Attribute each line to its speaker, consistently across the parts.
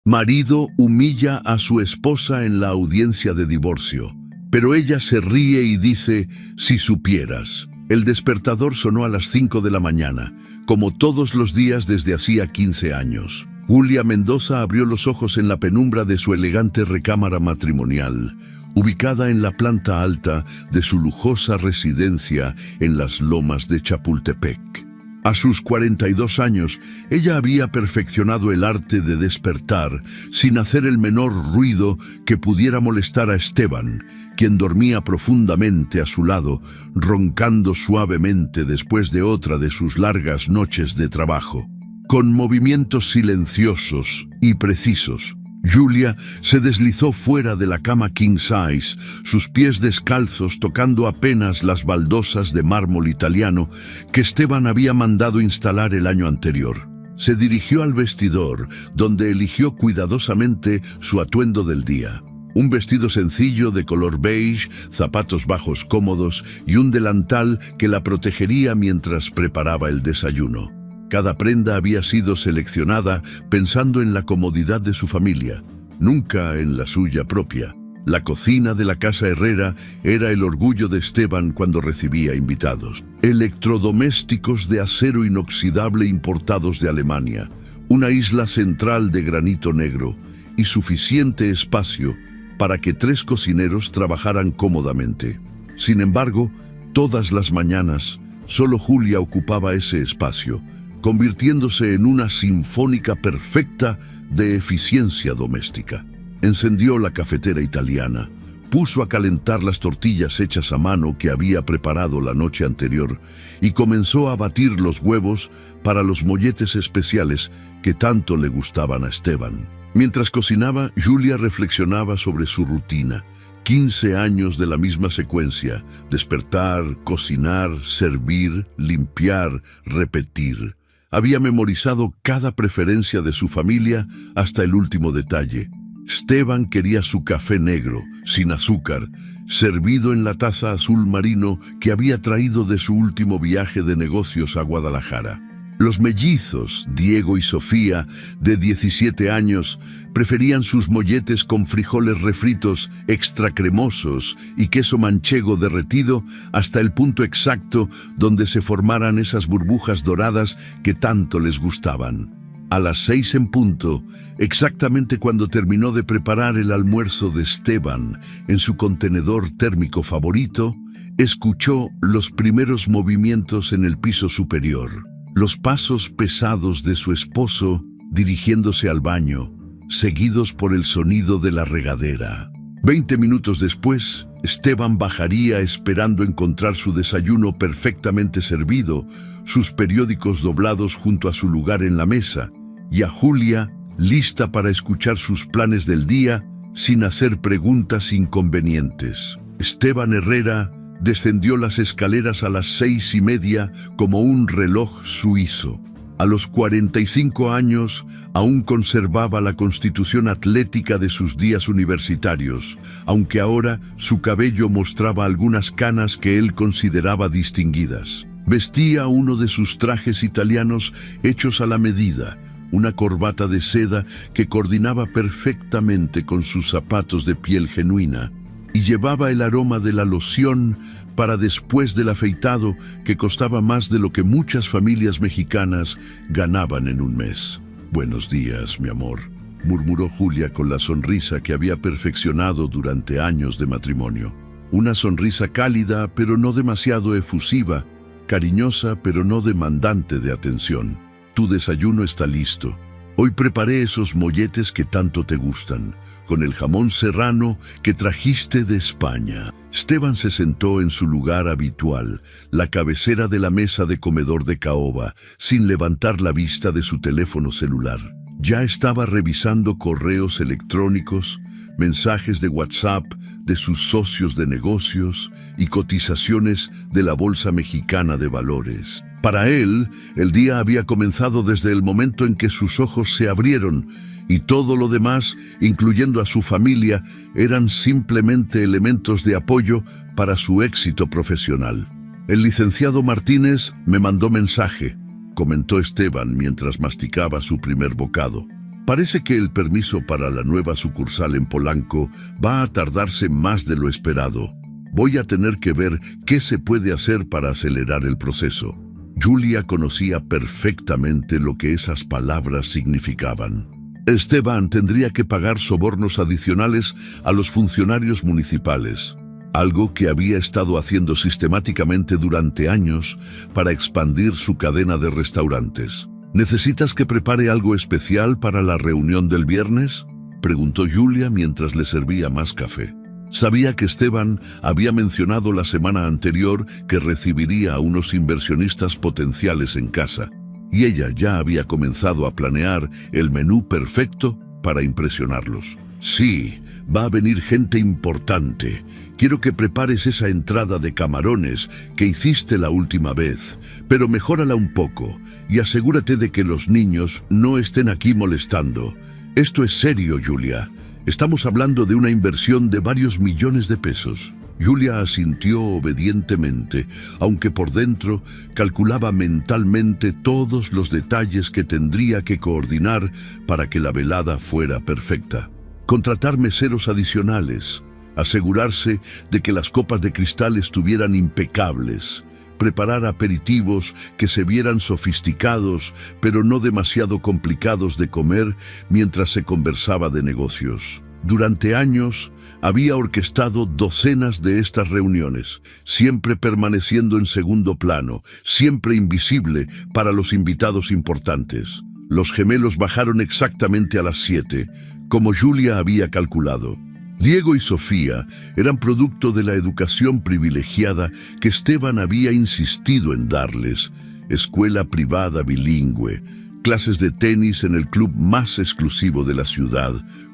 Speaker 1: Marido humilla a su esposa en la audiencia de divorcio, pero ella se ríe y dice, si supieras. El despertador sonó a las 5 de la mañana, como todos los días desde hacía 15 años. Julia Mendoza abrió los ojos en la penumbra de su elegante recámara matrimonial, ubicada en la planta alta de su lujosa residencia en las lomas de Chapultepec. A sus 42 años, ella había perfeccionado el arte de despertar sin hacer el menor ruido que pudiera molestar a Esteban, quien dormía profundamente a su lado, roncando suavemente después de otra de sus largas noches de trabajo. Con movimientos silenciosos y precisos, Julia se deslizó fuera de la cama king size, sus pies descalzos tocando apenas las baldosas de mármol italiano que Esteban había mandado instalar el año anterior. Se dirigió al vestidor, donde eligió cuidadosamente su atuendo del día. Un vestido sencillo de color beige, zapatos bajos cómodos y un delantal que la protegería mientras preparaba el desayuno. Cada prenda había sido seleccionada pensando en la comodidad de su familia, nunca en la suya propia. La cocina de la casa Herrera era el orgullo de Esteban cuando recibía invitados. Electrodomésticos de acero inoxidable importados de Alemania, una isla central de granito negro y suficiente espacio para que 3 cocineros trabajaran cómodamente. Sin embargo, todas las mañanas, solo Julia ocupaba ese espacio, convirtiéndose en una sinfónica perfecta de eficiencia doméstica. Encendió la cafetera italiana, puso a calentar las tortillas hechas a mano que había preparado la noche anterior y comenzó a batir los huevos para los molletes especiales que tanto le gustaban a Esteban. Mientras cocinaba, Julia reflexionaba sobre su rutina. 15 años de la misma secuencia: despertar, cocinar, servir, limpiar, repetir. Había memorizado cada preferencia de su familia hasta el último detalle. Esteban quería su café negro, sin azúcar, servido en la taza azul marino que había traído de su último viaje de negocios a Guadalajara. Los mellizos, Diego y Sofía, de 17 años, preferían sus molletes con frijoles refritos extra cremosos y queso manchego derretido hasta el punto exacto donde se formaran esas burbujas doradas que tanto les gustaban. A las 6 en punto, exactamente cuando terminó de preparar el almuerzo de Esteban en su contenedor térmico favorito, escuchó los primeros movimientos en el piso superior. Los pasos pesados de su esposo dirigiéndose al baño, seguidos por el sonido de la regadera. 20 minutos después, Esteban bajaría esperando encontrar su desayuno perfectamente servido, sus periódicos doblados junto a su lugar en la mesa, y a Julia lista para escuchar sus planes del día sin hacer preguntas inconvenientes. Esteban Herrera descendió las escaleras a las 6:30 como un reloj suizo. A los 45 años aún conservaba la constitución atlética de sus días universitarios, aunque ahora su cabello mostraba algunas canas que él consideraba distinguidas. Vestía uno de sus trajes italianos hechos a la medida, una corbata de seda que coordinaba perfectamente con sus zapatos de piel genuina, y llevaba el aroma de la loción para después del afeitado que costaba más de lo que muchas familias mexicanas ganaban en un mes. «Buenos días, mi amor», murmuró Julia con la sonrisa que había perfeccionado durante años de matrimonio. Una sonrisa cálida pero no demasiado efusiva, cariñosa pero no demandante de atención. «Tu desayuno está listo. Hoy preparé esos molletes que tanto te gustan, con el jamón serrano que trajiste de España». Esteban se sentó en su lugar habitual, la cabecera de la mesa de comedor de caoba, sin levantar la vista de su teléfono celular. Ya estaba revisando correos electrónicos, mensajes de WhatsApp de sus socios de negocios y cotizaciones de la Bolsa Mexicana de Valores. Para él, el día había comenzado desde el momento en que sus ojos se abrieron, y todo lo demás, incluyendo a su familia, eran simplemente elementos de apoyo para su éxito profesional. «El licenciado Martínez me mandó mensaje», comentó Esteban mientras masticaba su primer bocado. Parece que el permiso para la nueva sucursal en Polanco va a tardarse más de lo esperado. Voy a tener que ver qué se puede hacer para acelerar el proceso. Julia conocía perfectamente lo que esas palabras significaban. Esteban tendría que pagar sobornos adicionales a los funcionarios municipales, algo que había estado haciendo sistemáticamente durante años para expandir su cadena de restaurantes. ¿Necesitas que prepare algo especial para la reunión del viernes?, preguntó Julia mientras le servía más café. Sabía que Esteban había mencionado la semana anterior que recibiría a unos inversionistas potenciales en casa, y ella ya había comenzado a planear el menú perfecto para impresionarlos. Sí, va a venir gente importante. Quiero que prepares esa entrada de camarones que hiciste la última vez, pero mejórala un poco y asegúrate de que los niños no estén aquí molestando. Esto es serio, Julia. Estamos hablando de una inversión de varios millones de pesos. Julia asintió obedientemente, aunque por dentro calculaba mentalmente todos los detalles que tendría que coordinar para que la velada fuera perfecta. Contratar meseros adicionales, asegurarse de que las copas de cristal estuvieran impecables, preparar aperitivos que se vieran sofisticados, pero no demasiado complicados de comer mientras se conversaba de negocios. Durante años había orquestado docenas de estas reuniones, siempre permaneciendo en segundo plano, siempre invisible para los invitados importantes. Los gemelos bajaron exactamente a las 7, como Julia había calculado. Diego y Sofía eran producto de la educación privilegiada que Esteban había insistido en darles: escuela privada bilingüe, clases de tenis en el club más exclusivo de la ciudad,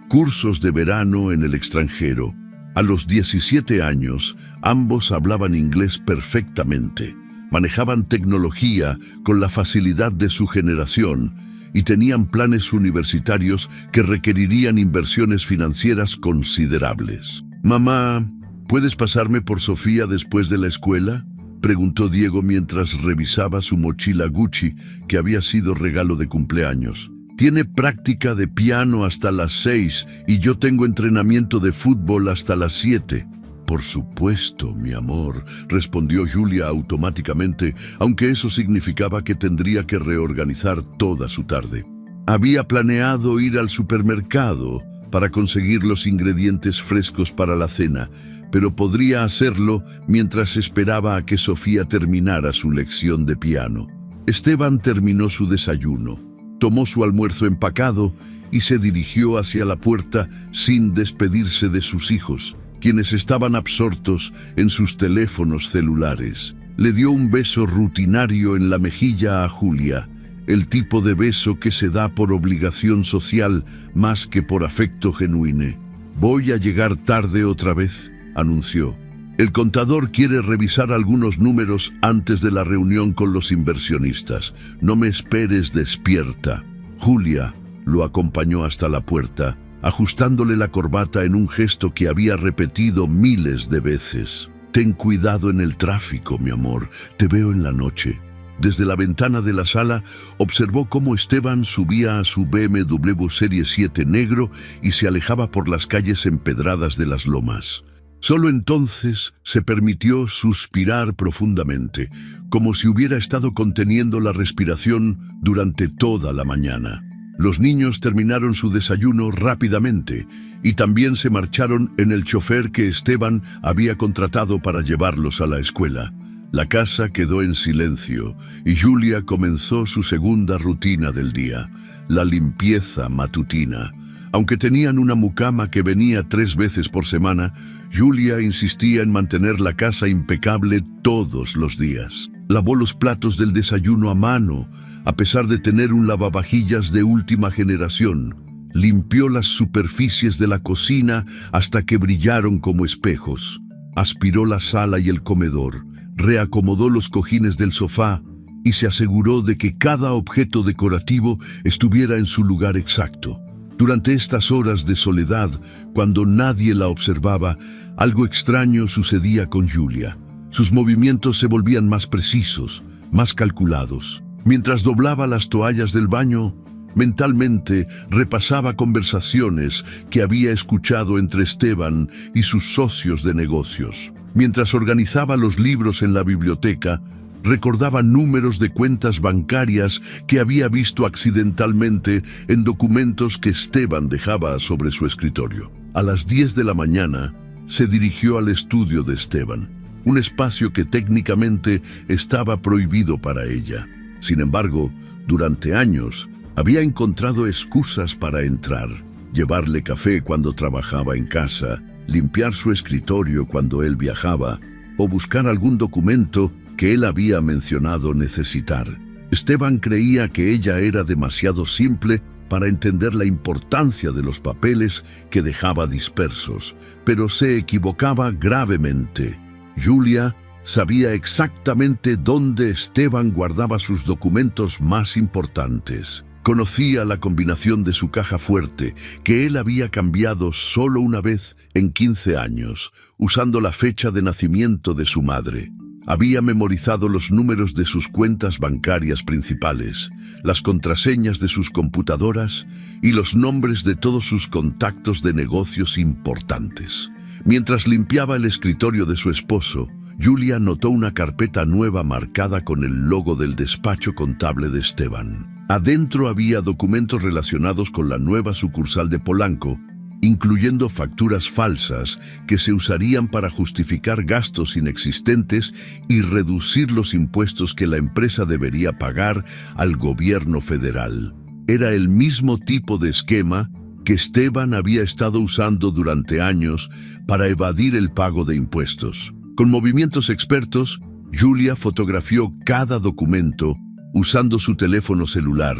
Speaker 1: cursos de verano en el extranjero. A los 17 años, ambos hablaban inglés perfectamente, manejaban tecnología con la facilidad de su generación y tenían planes universitarios que requerirían inversiones financieras considerables. «Mamá, ¿puedes pasarme por Sofía después de la escuela?», preguntó Diego mientras revisaba su mochila Gucci, que había sido regalo de cumpleaños. «Tiene práctica de piano hasta las 6 y yo tengo entrenamiento de fútbol hasta las 7. «Por supuesto, mi amor», respondió Julia automáticamente, aunque eso significaba que tendría que reorganizar toda su tarde. Había planeado ir al supermercado para conseguir los ingredientes frescos para la cena, pero podría hacerlo mientras esperaba a que Sofía terminara su lección de piano. Esteban terminó su desayuno, tomó su almuerzo empacado y se dirigió hacia la puerta sin despedirse de sus hijos, quienes estaban absortos en sus teléfonos celulares. Le dio un beso rutinario en la mejilla a Julia, el tipo de beso que se da por obligación social más que por afecto genuino. «Voy a llegar tarde otra vez», anunció. «El contador quiere revisar algunos números antes de la reunión con los inversionistas. No me esperes despierta». Julia lo acompañó hasta la puerta, ajustándole la corbata en un gesto que había repetido miles de veces. «Ten cuidado en el tráfico, mi amor. Te veo en la noche». Desde la ventana de la sala observó cómo Esteban subía a su BMW Serie 7 negro y se alejaba por las calles empedradas de las lomas. Solo entonces se permitió suspirar profundamente, como si hubiera estado conteniendo la respiración durante toda la mañana. Los niños terminaron su desayuno rápidamente y también se marcharon en el chofer que Esteban había contratado para llevarlos a la escuela. La casa quedó en silencio y Julia comenzó su segunda rutina del día, la limpieza matutina. Aunque tenían una mucama que venía 3 veces por semana, Julia insistía en mantener la casa impecable todos los días. Lavó los platos del desayuno a mano, a pesar de tener un lavavajillas de última generación. Limpió las superficies de la cocina hasta que brillaron como espejos. Aspiró la sala y el comedor, reacomodó los cojines del sofá y se aseguró de que cada objeto decorativo estuviera en su lugar exacto. Durante estas horas de soledad, cuando nadie la observaba, algo extraño sucedía con Julia. Sus movimientos se volvían más precisos, más calculados. Mientras doblaba las toallas del baño, Mentalmente repasaba conversaciones que había escuchado entre Esteban y sus socios de negocios. Mientras organizaba los libros en la biblioteca, recordaba números de cuentas bancarias que había visto accidentalmente en documentos que Esteban dejaba sobre su escritorio. A las 10 de la mañana, se dirigió al estudio de Esteban, un espacio que técnicamente estaba prohibido para ella. Sin embargo, durante años, había encontrado excusas para entrar, llevarle café cuando trabajaba en casa, limpiar su escritorio cuando él viajaba, o buscar algún documento que él había mencionado necesitar. Esteban creía que ella era demasiado simple para entender la importancia de los papeles que dejaba dispersos, pero se equivocaba gravemente. Julia sabía exactamente dónde Esteban guardaba sus documentos más importantes. Conocía la combinación de su caja fuerte, que él había cambiado solo una vez en 15 años, usando la fecha de nacimiento de su madre. Había memorizado los números de sus cuentas bancarias principales, las contraseñas de sus computadoras y los nombres de todos sus contactos de negocios importantes. Mientras limpiaba el escritorio de su esposo, Julia notó una carpeta nueva marcada con el logo del despacho contable de Esteban. Adentro había documentos relacionados con la nueva sucursal de Polanco, incluyendo facturas falsas que se usarían para justificar gastos inexistentes y reducir los impuestos que la empresa debería pagar al gobierno federal. Era el mismo tipo de esquema que Esteban había estado usando durante años para evadir el pago de impuestos. Con movimientos expertos, Julia fotografió cada documento usando su teléfono celular,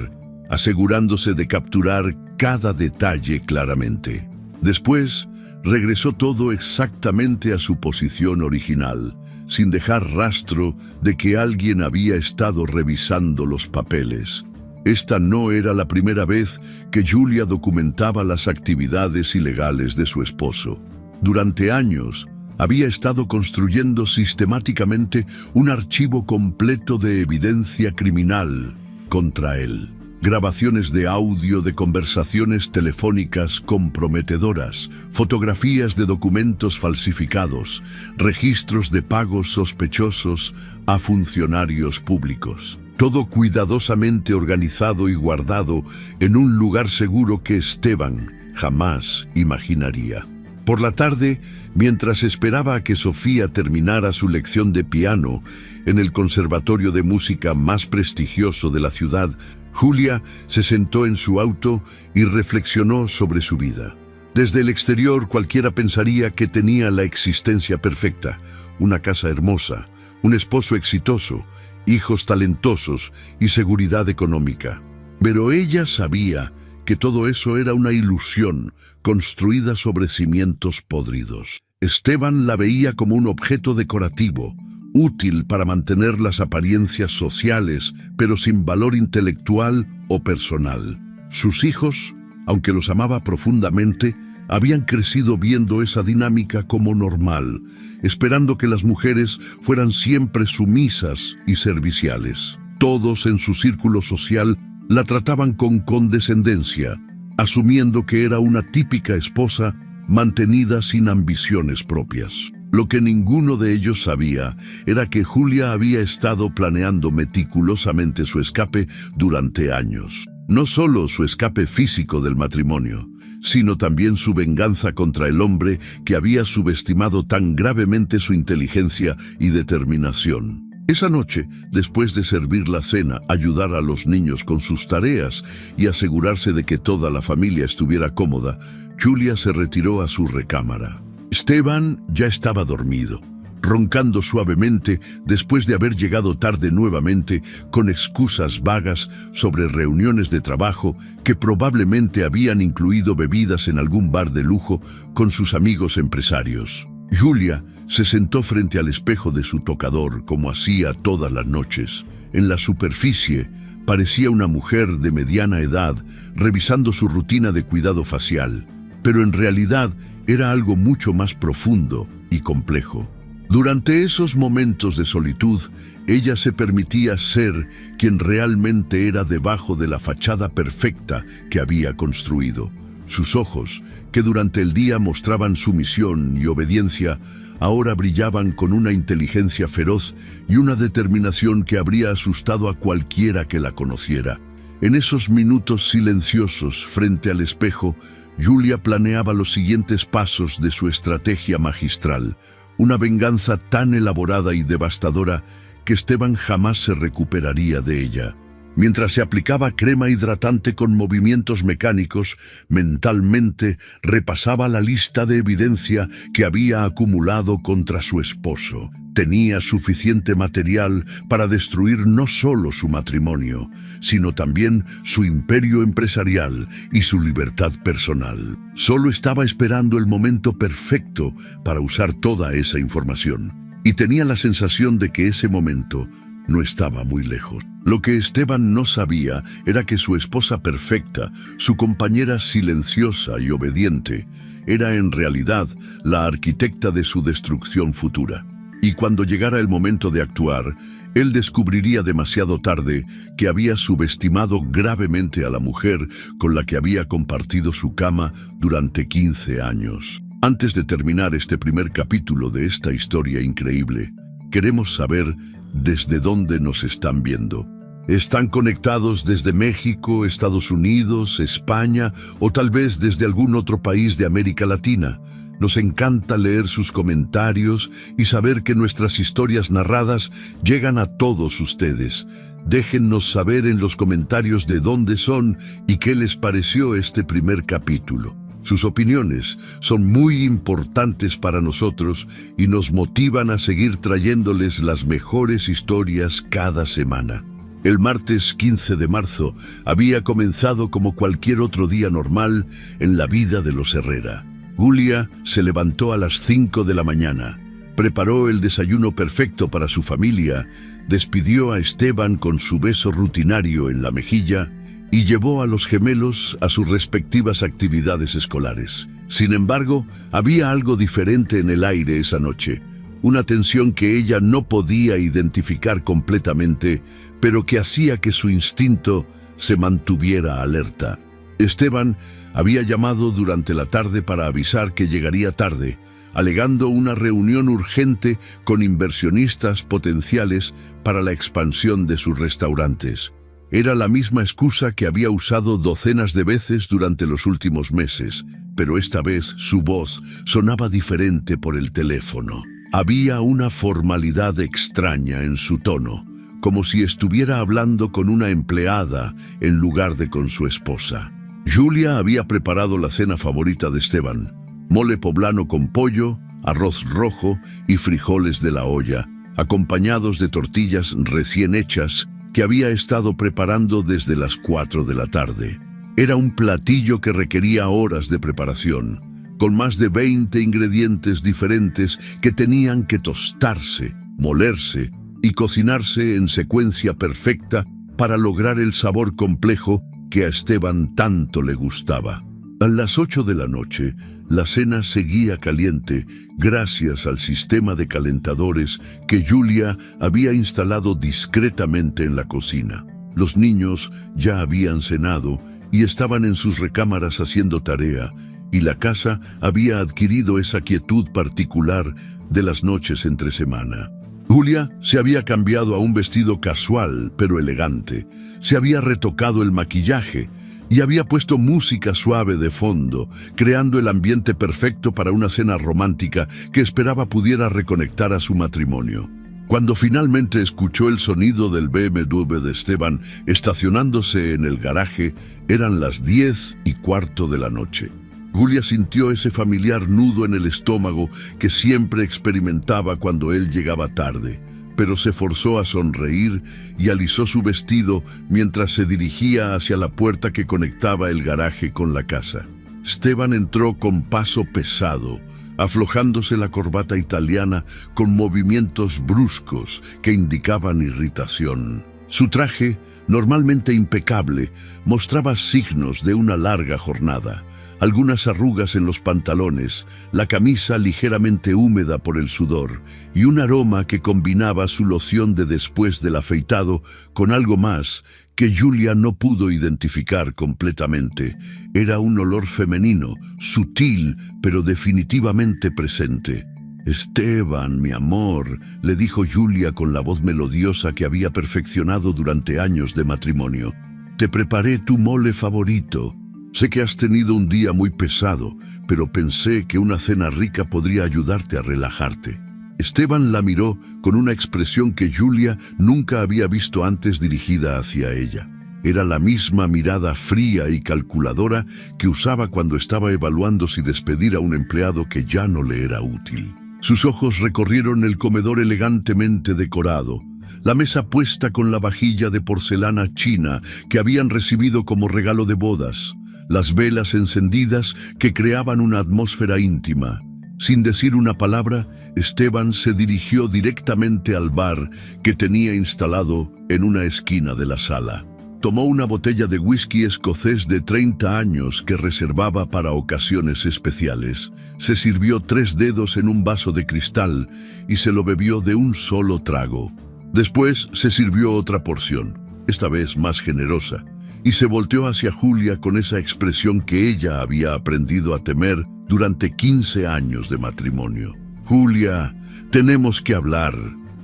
Speaker 1: asegurándose de capturar cada detalle claramente. Después, regresó todo exactamente a su posición original, sin dejar rastro de que alguien había estado revisando los papeles. Esta no era la primera vez que Julia documentaba las actividades ilegales de su esposo. Durante años, había estado construyendo sistemáticamente un archivo completo de evidencia criminal contra él. Grabaciones de audio de conversaciones telefónicas comprometedoras, fotografías de documentos falsificados, registros de pagos sospechosos a funcionarios públicos. Todo cuidadosamente organizado y guardado en un lugar seguro que Esteban jamás imaginaría. Por la tarde, mientras esperaba a que Sofía terminara su lección de piano en el conservatorio de música más prestigioso de la ciudad, Julia se sentó en su auto y reflexionó sobre su vida. Desde el exterior cualquiera pensaría que tenía la existencia perfecta, una casa hermosa, un esposo exitoso, hijos talentosos y seguridad económica. Pero ella sabía que todo eso era una ilusión construida sobre cimientos podridos. Esteban la veía como un objeto decorativo, útil para mantener las apariencias sociales, pero sin valor intelectual o personal. Sus hijos, aunque los amaba profundamente, habían crecido viendo esa dinámica como normal, esperando que las mujeres fueran siempre sumisas y serviciales. Todos en su círculo social la trataban con condescendencia, asumiendo que era una típica esposa mantenida sin ambiciones propias. Lo que ninguno de ellos sabía era que Julia había estado planeando meticulosamente su escape durante años. No solo su escape físico del matrimonio, sino también su venganza contra el hombre que había subestimado tan gravemente su inteligencia y determinación. Esa noche, después de servir la cena, ayudar a los niños con sus tareas y asegurarse de que toda la familia estuviera cómoda, Julia se retiró a su recámara. Esteban ya estaba dormido, roncando suavemente después de haber llegado tarde nuevamente con excusas vagas sobre reuniones de trabajo que probablemente habían incluido bebidas en algún bar de lujo con sus amigos empresarios. Julia se sentó frente al espejo de su tocador como hacía todas las noches. En la superficie parecía una mujer de mediana edad revisando su rutina de cuidado facial, pero en realidad era algo mucho más profundo y complejo. Durante esos momentos de solitud, ella se permitía ser quien realmente era debajo de la fachada perfecta que había construido. Sus ojos, que durante el día mostraban sumisión y obediencia, ahora brillaban con una inteligencia feroz y una determinación que habría asustado a cualquiera que la conociera. En esos minutos silenciosos frente al espejo, Julia planeaba los siguientes pasos de su estrategia magistral, una venganza tan elaborada y devastadora que Esteban jamás se recuperaría de ella. Mientras se aplicaba crema hidratante con movimientos mecánicos, mentalmente repasaba la lista de evidencia que había acumulado contra su esposo. Tenía suficiente material para destruir no solo su matrimonio, sino también su imperio empresarial y su libertad personal. Solo estaba esperando el momento perfecto para usar toda esa información, y tenía la sensación de que ese momento no estaba muy lejos. Lo que Esteban no sabía era que su esposa perfecta, su compañera silenciosa y obediente, era en realidad la arquitecta de su destrucción futura. Y cuando llegara el momento de actuar, él descubriría demasiado tarde que había subestimado gravemente a la mujer con la que había compartido su cama durante 15 años. Antes de terminar este primer capítulo de esta historia increíble, queremos saber desde dónde nos están viendo. ¿Están conectados desde México, Estados Unidos, España o tal vez desde algún otro país de América Latina? Nos encanta leer sus comentarios y saber que nuestras historias narradas llegan a todos ustedes. Déjennos saber en los comentarios de dónde son y qué les pareció este primer capítulo. Sus opiniones son muy importantes para nosotros y nos motivan a seguir trayéndoles las mejores historias cada semana. El martes 15 de marzo había comenzado como cualquier otro día normal en la vida de los Herrera. Julia se levantó a las 5 de la mañana, preparó el desayuno perfecto para su familia, despidió a Esteban con su beso rutinario en la mejilla y llevó a los gemelos a sus respectivas actividades escolares. Sin embargo, había algo diferente en el aire esa noche, una tensión que ella no podía identificar completamente, pero que hacía que su instinto se mantuviera alerta. Esteban había llamado durante la tarde para avisar que llegaría tarde, alegando una reunión urgente con inversionistas potenciales para la expansión de sus restaurantes. Era la misma excusa que había usado docenas de veces durante los últimos meses, pero esta vez su voz sonaba diferente por el teléfono. Había una formalidad extraña en su tono, como si estuviera hablando con una empleada en lugar de con su esposa. Julia había preparado la cena favorita de Esteban: mole poblano con pollo, arroz rojo y frijoles de la olla, acompañados de tortillas recién hechas que había estado preparando desde las 4 de la tarde. Era un platillo que requería horas de preparación, con más de 20 ingredientes diferentes que tenían que tostarse, molerse y cocinarse en secuencia perfecta para lograr el sabor complejo que a Esteban tanto le gustaba. A las 8 de la noche, la cena seguía caliente gracias al sistema de calentadores que Julia había instalado discretamente en la cocina. Los niños ya habían cenado y estaban en sus recámaras haciendo tarea, y la casa había adquirido esa quietud particular de las noches entre semana. Julia se había cambiado a un vestido casual pero elegante, se había retocado el maquillaje y había puesto música suave de fondo, creando el ambiente perfecto para una cena romántica que esperaba pudiera reconectar a su matrimonio. Cuando finalmente escuchó el sonido del BMW de Esteban estacionándose en el garaje, eran las 10:15 de la noche. Julia sintió ese familiar nudo en el estómago que siempre experimentaba cuando él llegaba tarde, pero se forzó a sonreír y alisó su vestido mientras se dirigía hacia la puerta que conectaba el garaje con la casa. Esteban entró con paso pesado, aflojándose la corbata italiana con movimientos bruscos que indicaban irritación. Su traje, normalmente impecable, mostraba signos de una larga jornada. algunas arrugas en los pantalones, la camisa ligeramente húmeda por el sudor y un aroma que combinaba su loción de después del afeitado con algo más que Julia no pudo identificar completamente. Era un olor femenino, sutil, pero definitivamente presente. «Esteban, mi amor», le dijo Julia con la voz melodiosa que había perfeccionado durante años de matrimonio. «Te preparé tu mole favorito. Sé que has tenido un día muy pesado, pero pensé que una cena rica podría ayudarte a relajarte». Esteban la miró con una expresión que Julia nunca había visto antes dirigida hacia ella. Era la misma mirada fría y calculadora que usaba cuando estaba evaluando si despedir a un empleado que ya no le era útil. Sus ojos recorrieron el comedor elegantemente decorado, la mesa puesta con la vajilla de porcelana china que habían recibido como regalo de bodas, las velas encendidas que creaban una atmósfera íntima. Sin decir una palabra, Esteban se dirigió directamente al bar que tenía instalado en una esquina de la sala. Tomó una botella de whisky escocés de 30 años que reservaba para ocasiones especiales. Se sirvió 3 dedos en un vaso de cristal y se lo bebió de un solo trago. Después se sirvió otra porción, esta vez más generosa, y se volteó hacia Julia con esa expresión que ella había aprendido a temer durante 15 años de matrimonio. «Julia, tenemos que hablar»,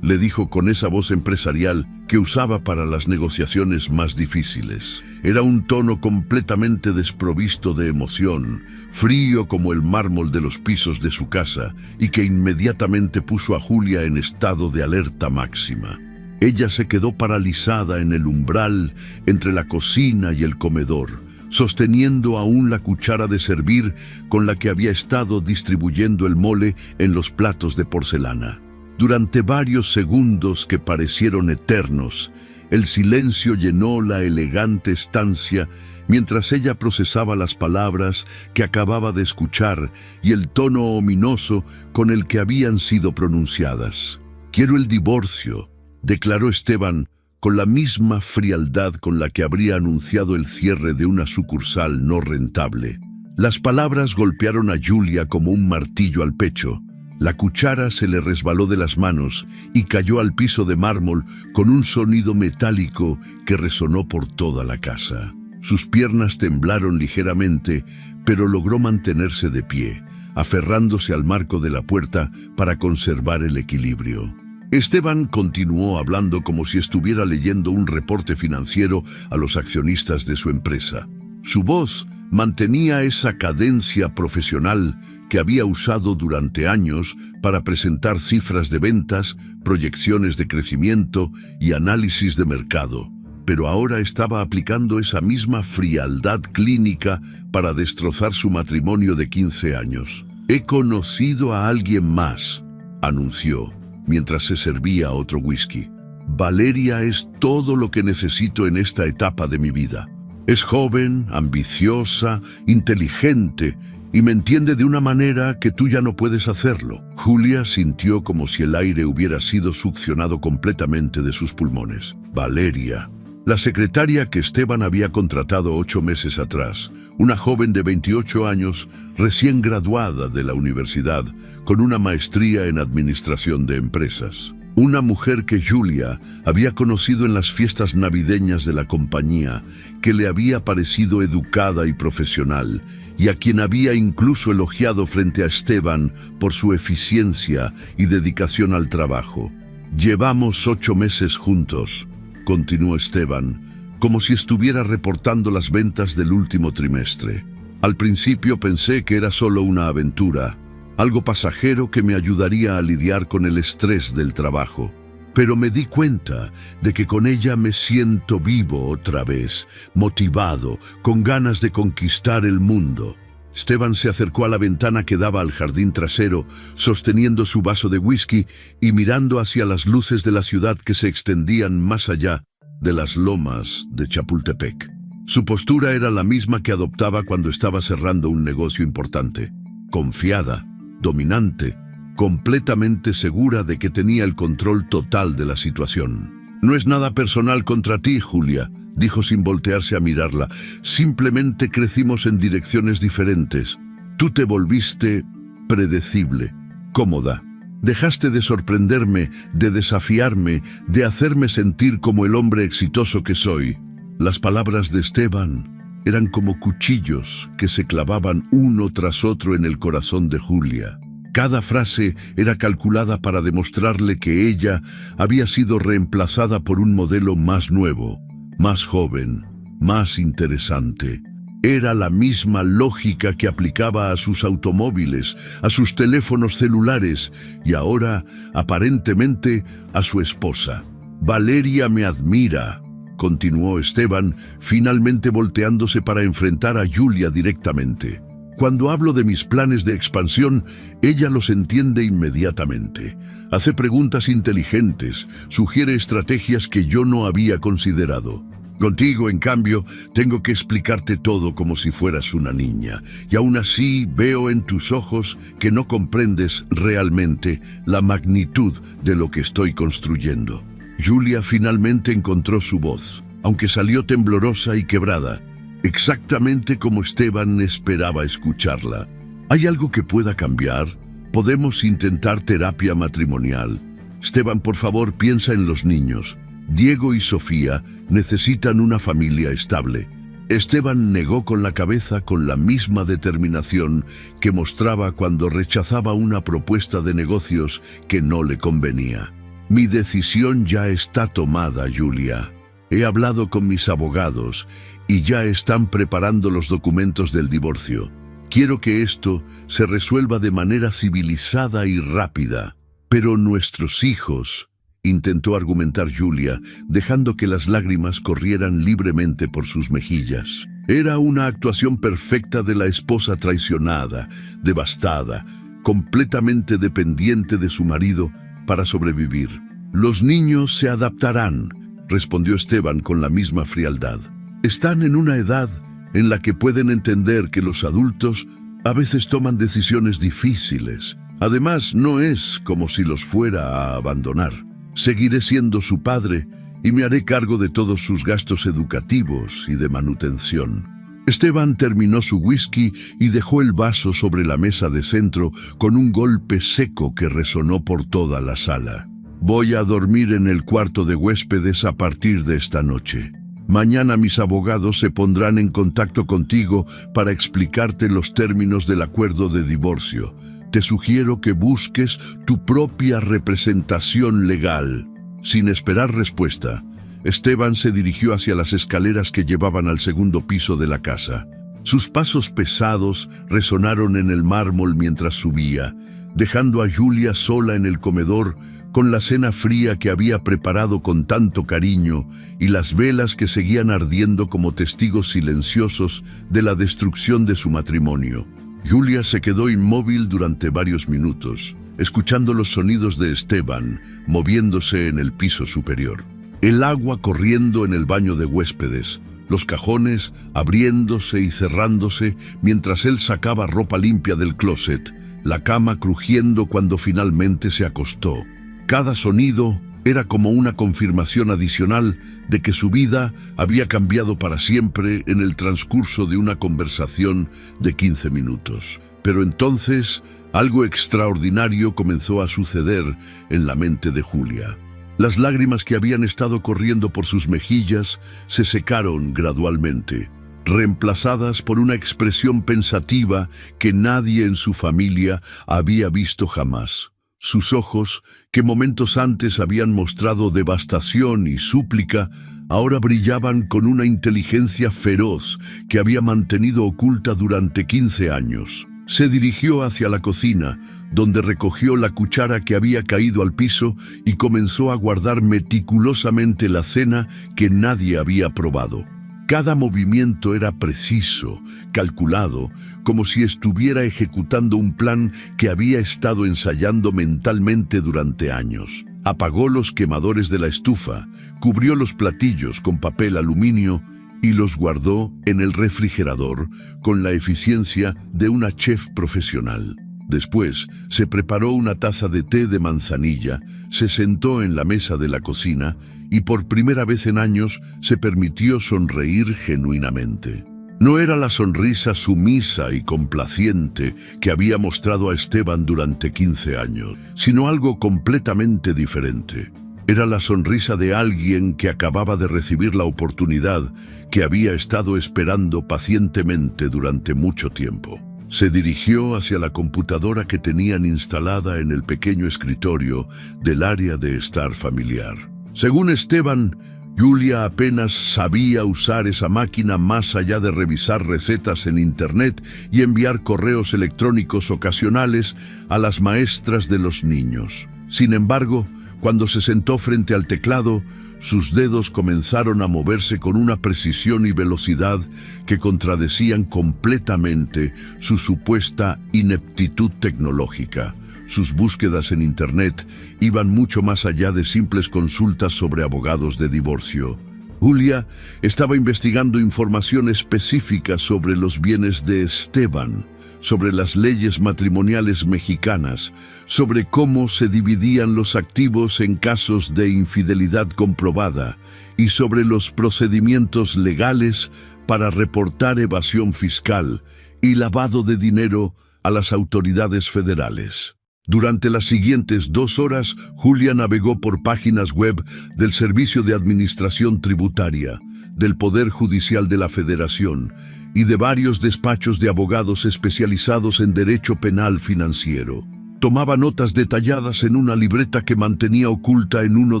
Speaker 1: le dijo con esa voz empresarial que usaba para las negociaciones más difíciles. Era un tono completamente desprovisto de emoción, frío como el mármol de los pisos de su casa, y que inmediatamente puso a Julia en estado de alerta máxima. Ella se quedó paralizada en el umbral entre la cocina y el comedor, sosteniendo aún la cuchara de servir con la que había estado distribuyendo el mole en los platos de porcelana. Durante varios segundos que parecieron eternos, el silencio llenó la elegante estancia mientras ella procesaba las palabras que acababa de escuchar y el tono ominoso con el que habían sido pronunciadas. «Quiero el divorcio», declaró Esteban con la misma frialdad con la que habría anunciado el cierre de una sucursal no rentable. Las palabras golpearon a Julia como un martillo al pecho. La cuchara se le resbaló de las manos y cayó al piso de mármol con un sonido metálico que resonó por toda la casa. Sus piernas temblaron ligeramente, pero logró mantenerse de pie, aferrándose al marco de la puerta para conservar el equilibrio. Esteban continuó hablando como si estuviera leyendo un reporte financiero a los accionistas de su empresa. Su voz mantenía esa cadencia profesional que había usado durante años para presentar cifras de ventas, proyecciones de crecimiento y análisis de mercado, pero ahora estaba aplicando esa misma frialdad clínica para destrozar su matrimonio de 15 años. «He conocido a alguien más», anunció, mientras se servía otro whisky. «Valeria es todo lo que necesito en esta etapa de mi vida. Es joven, ambiciosa, inteligente y me entiende de una manera que tú ya no puedes hacerlo». Julia sintió como si el aire hubiera sido succionado completamente de sus pulmones. Valeria, la secretaria que Esteban había contratado 8 meses atrás, una joven de 28 años, recién graduada de la universidad, con una maestría en administración de empresas. Una mujer que Julia había conocido en las fiestas navideñas de la compañía, que le había parecido educada y profesional, y a quien había incluso elogiado frente a Esteban por su eficiencia y dedicación al trabajo. «Llevamos 8 meses juntos», continuó Esteban, como si estuviera reportando las ventas del último trimestre. «Al principio pensé que era solo una aventura, algo pasajero que me ayudaría a lidiar con el estrés del trabajo. Pero me di cuenta de que con ella me siento vivo otra vez, motivado, con ganas de conquistar el mundo». Esteban se acercó a la ventana que daba al jardín trasero, sosteniendo su vaso de whisky y mirando hacia las luces de la ciudad que se extendían más allá de las lomas de Chapultepec. Su postura era la misma que adoptaba cuando estaba cerrando un negocio importante, confiada, dominante, completamente segura de que tenía el control total de la situación. «No es nada personal contra ti, Julia», dijo sin voltearse a mirarla. Simplemente crecimos en direcciones diferentes. Tú te volviste predecible, cómoda. Dejaste de sorprenderme, de desafiarme, de hacerme sentir como el hombre exitoso que soy. Las palabras de Esteban eran como cuchillos que se clavaban uno tras otro en el corazón de Julia. Cada frase era calculada para demostrarle que ella había sido reemplazada por un modelo más nuevo, más joven, más interesante. Era la misma lógica que aplicaba a sus automóviles, a sus teléfonos celulares y ahora, aparentemente, a su esposa. Valeria me admira, continuó Esteban, finalmente volteándose para enfrentar a Julia directamente. Cuando hablo de mis planes de expansión, ella los entiende inmediatamente. Hace preguntas inteligentes, sugiere estrategias que yo no había considerado. Contigo, en cambio, tengo que explicarte todo como si fueras una niña, y aún así veo en tus ojos que no comprendes realmente la magnitud de lo que estoy construyendo. Julia finalmente encontró su voz, aunque salió temblorosa y quebrada, exactamente como Esteban esperaba escucharla. ¿Hay algo que pueda cambiar? ¿Podemos intentar terapia matrimonial? Esteban, por favor, piensa en los niños. Diego y Sofía necesitan una familia estable. Esteban negó con la cabeza con la misma determinación que mostraba cuando rechazaba una propuesta de negocios que no le convenía. Mi decisión ya está tomada, Julia. He hablado con mis abogados y ya están preparando los documentos del divorcio. Quiero que esto se resuelva de manera civilizada y rápida. Pero nuestros hijos, intentó argumentar Julia, dejando que las lágrimas corrieran libremente por sus mejillas. Era una actuación perfecta de la esposa traicionada, devastada, completamente dependiente de su marido para sobrevivir. Los niños se adaptarán, respondió Esteban con la misma frialdad. Están en una edad en la que pueden entender que los adultos a veces toman decisiones difíciles. Además, no es como si los fuera a abandonar. Seguiré siendo su padre y me haré cargo de todos sus gastos educativos y de manutención. Esteban terminó su whisky y dejó el vaso sobre la mesa de centro con un golpe seco que resonó por toda la sala. Voy a dormir en el cuarto de huéspedes a partir de esta noche. Mañana mis abogados se pondrán en contacto contigo para explicarte los términos del acuerdo de divorcio. Te sugiero que busques tu propia representación legal. Sin esperar respuesta, Esteban se dirigió hacia las escaleras que llevaban al segundo piso de la casa. Sus pasos pesados resonaron en el mármol mientras subía, dejando a Julia sola en el comedor con la cena fría que había preparado con tanto cariño y las velas que seguían ardiendo como testigos silenciosos de la destrucción de su matrimonio. Julia se quedó inmóvil durante varios minutos, escuchando los sonidos de Esteban moviéndose en el piso superior. El agua corriendo en el baño de huéspedes, los cajones abriéndose y cerrándose mientras él sacaba ropa limpia del closet, la cama crujiendo cuando finalmente se acostó. Cada sonido era como una confirmación adicional de que su vida había cambiado para siempre en el transcurso de una conversación de 15 minutos. Pero entonces, algo extraordinario comenzó a suceder en la mente de Julia. Las lágrimas que habían estado corriendo por sus mejillas se secaron gradualmente, reemplazadas por una expresión pensativa que nadie en su familia había visto jamás. Sus ojos, que momentos antes habían mostrado devastación y súplica, ahora brillaban con una inteligencia feroz que había mantenido oculta durante 15 años. Se dirigió hacia la cocina, donde recogió la cuchara que había caído al piso y comenzó a guardar meticulosamente la cena que nadie había probado. Cada movimiento era preciso, calculado, como si estuviera ejecutando un plan que había estado ensayando mentalmente durante años. Apagó los quemadores de la estufa, cubrió los platillos con papel aluminio y los guardó en el refrigerador con la eficiencia de una chef profesional. Después, se preparó una taza de té de manzanilla, se sentó en la mesa de la cocina y por primera vez en años se permitió sonreír genuinamente. No era la sonrisa sumisa y complaciente que había mostrado a Esteban durante 15 años, sino algo completamente diferente. Era la sonrisa de alguien que acababa de recibir la oportunidad que había estado esperando pacientemente durante mucho tiempo. Se dirigió hacia la computadora que tenían instalada en el pequeño escritorio del área de estar familiar. Según Esteban, Julia apenas sabía usar esa máquina más allá de revisar recetas en Internet y enviar correos electrónicos ocasionales a las maestras de los niños. Sin embargo, cuando se sentó frente al teclado, sus dedos comenzaron a moverse con una precisión y velocidad que contradecían completamente su supuesta ineptitud tecnológica. Sus búsquedas en Internet iban mucho más allá de simples consultas sobre abogados de divorcio. Julia estaba investigando información específica sobre los bienes de Esteban, sobre las leyes matrimoniales mexicanas, sobre cómo se dividían los activos en casos de infidelidad comprobada y sobre los procedimientos legales para reportar evasión fiscal y lavado de dinero a las autoridades federales. Durante las siguientes 2 horas, Julia navegó por páginas web del Servicio de Administración Tributaria, del Poder Judicial de la Federación y de varios despachos de abogados especializados en derecho penal financiero. Tomaba notas detalladas en una libreta que mantenía oculta en uno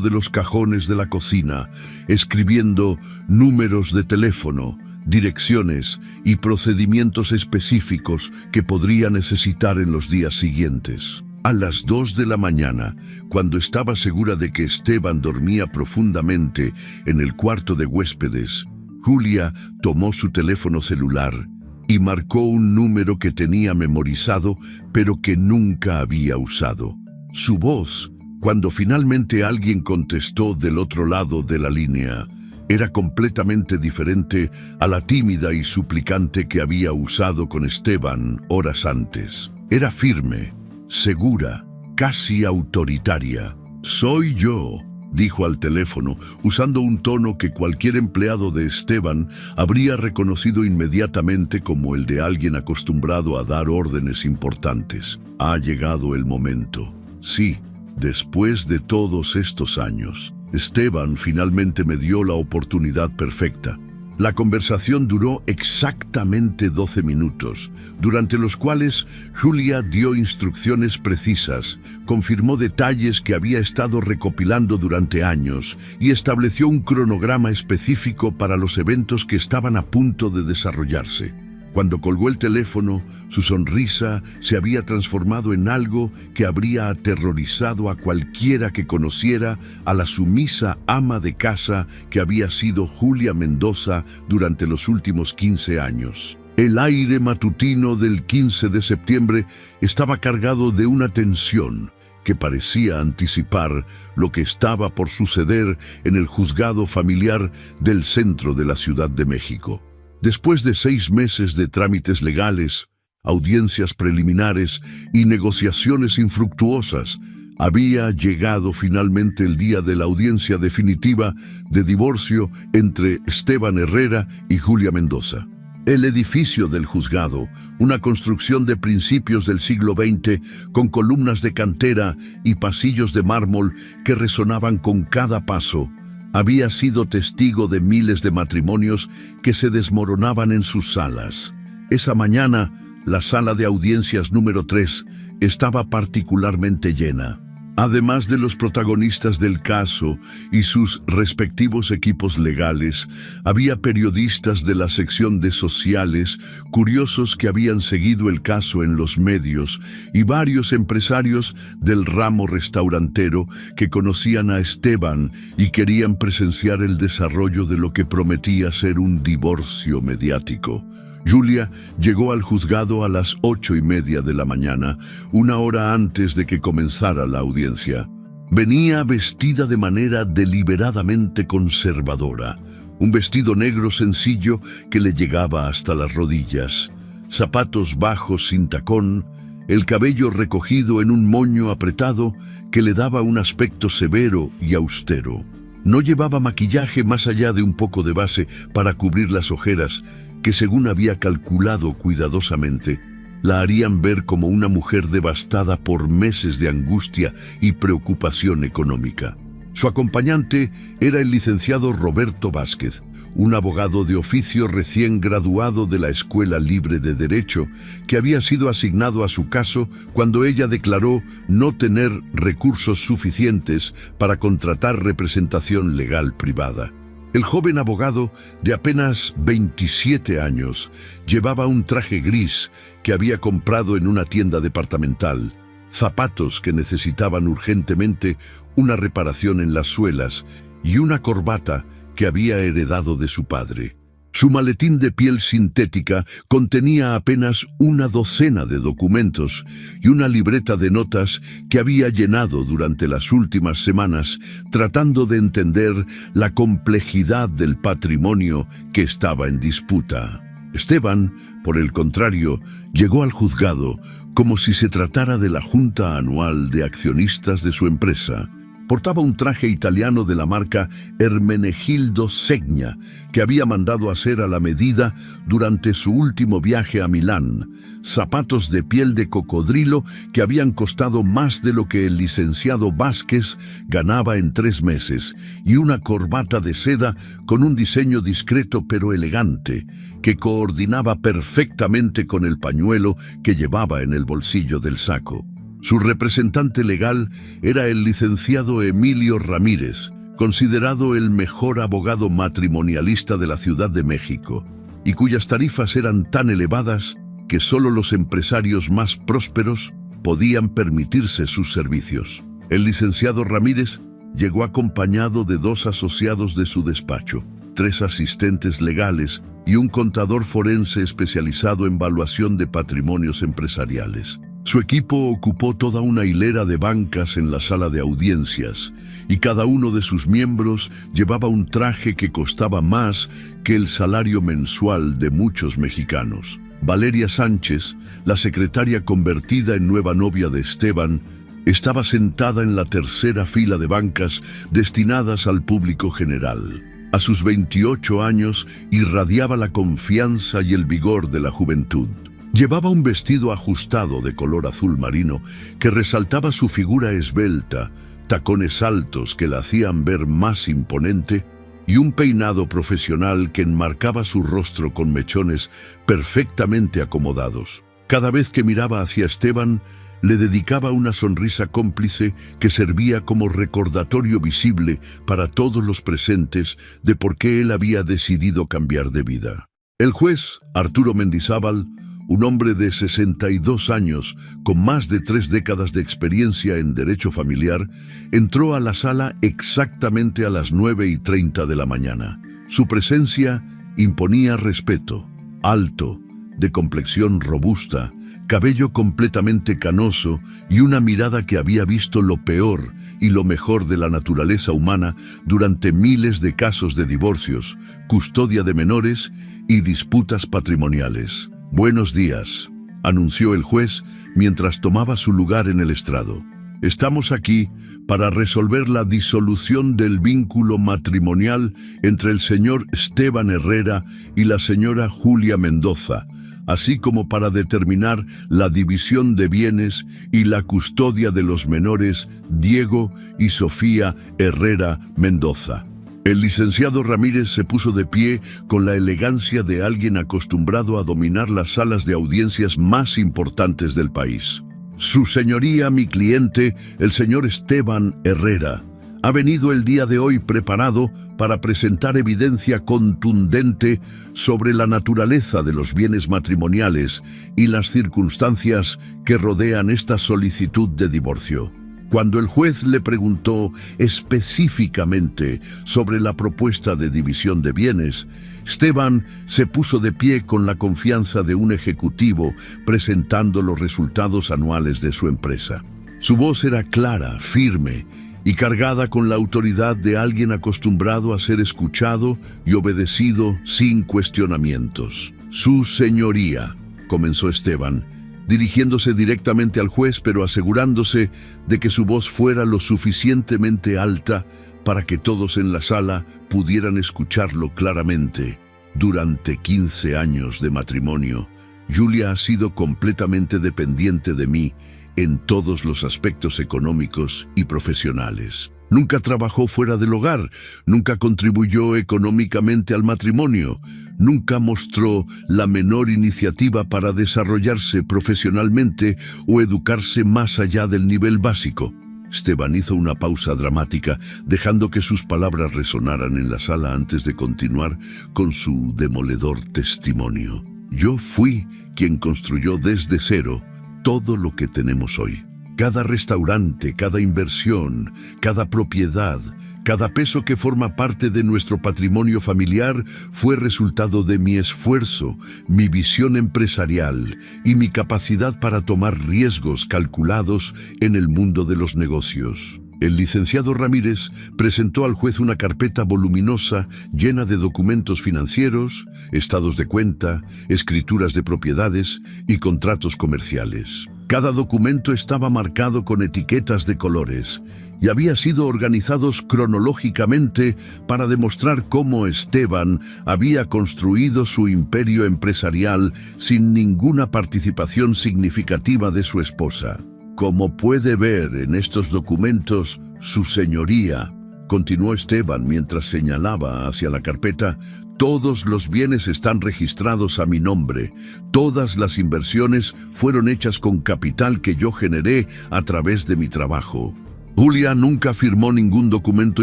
Speaker 1: de los cajones de la cocina, escribiendo números de teléfono, direcciones y procedimientos específicos que podría necesitar en los días siguientes. A las 2 de la mañana, cuando estaba segura de que Esteban dormía profundamente en el cuarto de huéspedes, Julia tomó su teléfono celular y marcó un número que tenía memorizado, pero que nunca había usado. Su voz, cuando finalmente alguien contestó del otro lado de la línea, era completamente diferente a la tímida y suplicante que había usado con Esteban horas antes. Era firme, segura, casi autoritaria. «Soy yo», dijo al teléfono, usando un tono que cualquier empleado de Esteban habría reconocido inmediatamente como el de alguien acostumbrado a dar órdenes importantes. «Ha llegado el momento. Sí, después de todos estos años, Esteban finalmente me dio la oportunidad perfecta». La conversación duró exactamente 12 minutos, durante los cuales Julia dio instrucciones precisas, confirmó detalles que había estado recopilando durante años y estableció un cronograma específico para los eventos que estaban a punto de desarrollarse. Cuando colgó el teléfono, su sonrisa se había transformado en algo que habría aterrorizado a cualquiera que conociera a la sumisa ama de casa que había sido Julia Mendoza durante los últimos 15 años. El aire matutino del 15 de septiembre estaba cargado de una tensión que parecía anticipar lo que estaba por suceder en el juzgado familiar del centro de la Ciudad de México. Después de 6 meses de trámites legales, audiencias preliminares y negociaciones infructuosas, había llegado finalmente el día de la audiencia definitiva de divorcio entre Esteban Herrera y Julia Mendoza. El edificio del juzgado, una construcción de principios del siglo XX con columnas de cantera y pasillos de mármol que resonaban con cada paso, había sido testigo de miles de matrimonios que se desmoronaban en sus salas. Esa mañana, la sala de audiencias número 3 estaba particularmente llena. Además de los protagonistas del caso y sus respectivos equipos legales, había periodistas de la sección de sociales, curiosos que habían seguido el caso en los medios, y varios empresarios del ramo restaurantero que conocían a Esteban y querían presenciar el desarrollo de lo que prometía ser un divorcio mediático. Julia llegó al juzgado a las 8:30 de la mañana, una hora antes de que comenzara la audiencia. Venía vestida de manera deliberadamente conservadora, un vestido negro sencillo que le llegaba hasta las rodillas, zapatos bajos sin tacón, el cabello recogido en un moño apretado que le daba un aspecto severo y austero. No llevaba maquillaje más allá de un poco de base para cubrir las ojeras, que según había calculado cuidadosamente, la harían ver como una mujer devastada por meses de angustia y preocupación económica. Su acompañante era el licenciado Roberto Vázquez, un abogado de oficio recién graduado de la Escuela Libre de Derecho, que había sido asignado a su caso cuando ella declaró no tener recursos suficientes para contratar representación legal privada. El joven abogado, de apenas 27 años, llevaba un traje gris que había comprado en una tienda departamental, zapatos que necesitaban urgentemente una reparación en las suelas y una corbata que había heredado de su padre. Su maletín de piel sintética contenía apenas una docena de documentos y una libreta de notas que había llenado durante las últimas semanas tratando de entender la complejidad del patrimonio que estaba en disputa. Esteban, por el contrario, llegó al juzgado como si se tratara de la junta anual de accionistas de su empresa. Portaba un traje italiano de la marca Ermenegildo Segna, que había mandado hacer a la medida durante su último viaje a Milán, zapatos de piel de cocodrilo que habían costado más de lo que el licenciado Vázquez ganaba en 3 meses, y una corbata de seda con un diseño discreto pero elegante, que coordinaba perfectamente con el pañuelo que llevaba en el bolsillo del saco. Su representante legal era el licenciado Emilio Ramírez, considerado el mejor abogado matrimonialista de la Ciudad de México, y cuyas tarifas eran tan elevadas que solo los empresarios más prósperos podían permitirse sus servicios. El licenciado Ramírez llegó acompañado de 2 asociados de su despacho, 3 asistentes legales y un contador forense especializado en valuación de patrimonios empresariales. Su equipo ocupó toda una hilera de bancas en la sala de audiencias, y cada uno de sus miembros llevaba un traje que costaba más que el salario mensual de muchos mexicanos. Valeria Sánchez, la secretaria convertida en nueva novia de Esteban, estaba sentada en la tercera fila de bancas destinadas al público general. A sus 28 años irradiaba la confianza y el vigor de la juventud. Llevaba un vestido ajustado de color azul marino que resaltaba su figura esbelta, tacones altos que la hacían ver más imponente y un peinado profesional que enmarcaba su rostro con mechones perfectamente acomodados. Cada vez que miraba hacia Esteban, le dedicaba una sonrisa cómplice que servía como recordatorio visible para todos los presentes de por qué él había decidido cambiar de vida. El juez, Arturo Mendizábal, un hombre de 62 años, con más de 3 décadas de experiencia en derecho familiar, entró a la sala exactamente a las 9:30 de la mañana. Su presencia imponía respeto. Alto, de complexión robusta, cabello completamente canoso y una mirada que había visto lo peor y lo mejor de la naturaleza humana durante miles de casos de divorcios, custodia de menores y disputas patrimoniales. «Buenos días», anunció el juez mientras tomaba su lugar en el estrado. «Estamos aquí para resolver la disolución del vínculo matrimonial entre el señor Esteban Herrera y la señora Julia Mendoza, así como para determinar la división de bienes y la custodia de los menores Diego y Sofía Herrera Mendoza». El licenciado Ramírez se puso de pie con la elegancia de alguien acostumbrado a dominar las salas de audiencias más importantes del país. «Su señoría, mi cliente, el señor Esteban Herrera, ha venido el día de hoy preparado para presentar evidencia contundente sobre la naturaleza de los bienes matrimoniales y las circunstancias que rodean esta solicitud de divorcio». Cuando el juez le preguntó específicamente sobre la propuesta de división de bienes, Esteban se puso de pie con la confianza de un ejecutivo presentando los resultados anuales de su empresa. Su voz era clara, firme y cargada con la autoridad de alguien acostumbrado a ser escuchado y obedecido sin cuestionamientos. «Su señoría», comenzó Esteban, dirigiéndose directamente al juez, pero asegurándose de que su voz fuera lo suficientemente alta para que todos en la sala pudieran escucharlo claramente. Durante 15 años de matrimonio, Julia ha sido completamente dependiente de mí en todos los aspectos económicos y profesionales. Nunca trabajó fuera del hogar, nunca contribuyó económicamente al matrimonio, nunca mostró la menor iniciativa para desarrollarse profesionalmente o educarse más allá del nivel básico. Esteban hizo una pausa dramática, dejando que sus palabras resonaran en la sala antes de continuar con su demoledor testimonio. Yo fui quien construyó desde cero todo lo que tenemos hoy. Cada restaurante, cada inversión, cada propiedad, cada peso que forma parte de nuestro patrimonio familiar fue resultado de mi esfuerzo, mi visión empresarial y mi capacidad para tomar riesgos calculados en el mundo de los negocios. El licenciado Ramírez presentó al juez una carpeta voluminosa llena de documentos financieros, estados de cuenta, escrituras de propiedades y contratos comerciales. Cada documento estaba marcado con etiquetas de colores y había sido organizados cronológicamente para demostrar cómo Esteban había construido su imperio empresarial sin ninguna participación significativa de su esposa. Como puede ver en estos documentos, su señoría, continuó Esteban mientras señalaba hacia la carpeta, todos los bienes están registrados a mi nombre. Todas las inversiones fueron hechas con capital que yo generé a través de mi trabajo. Julia nunca firmó ningún documento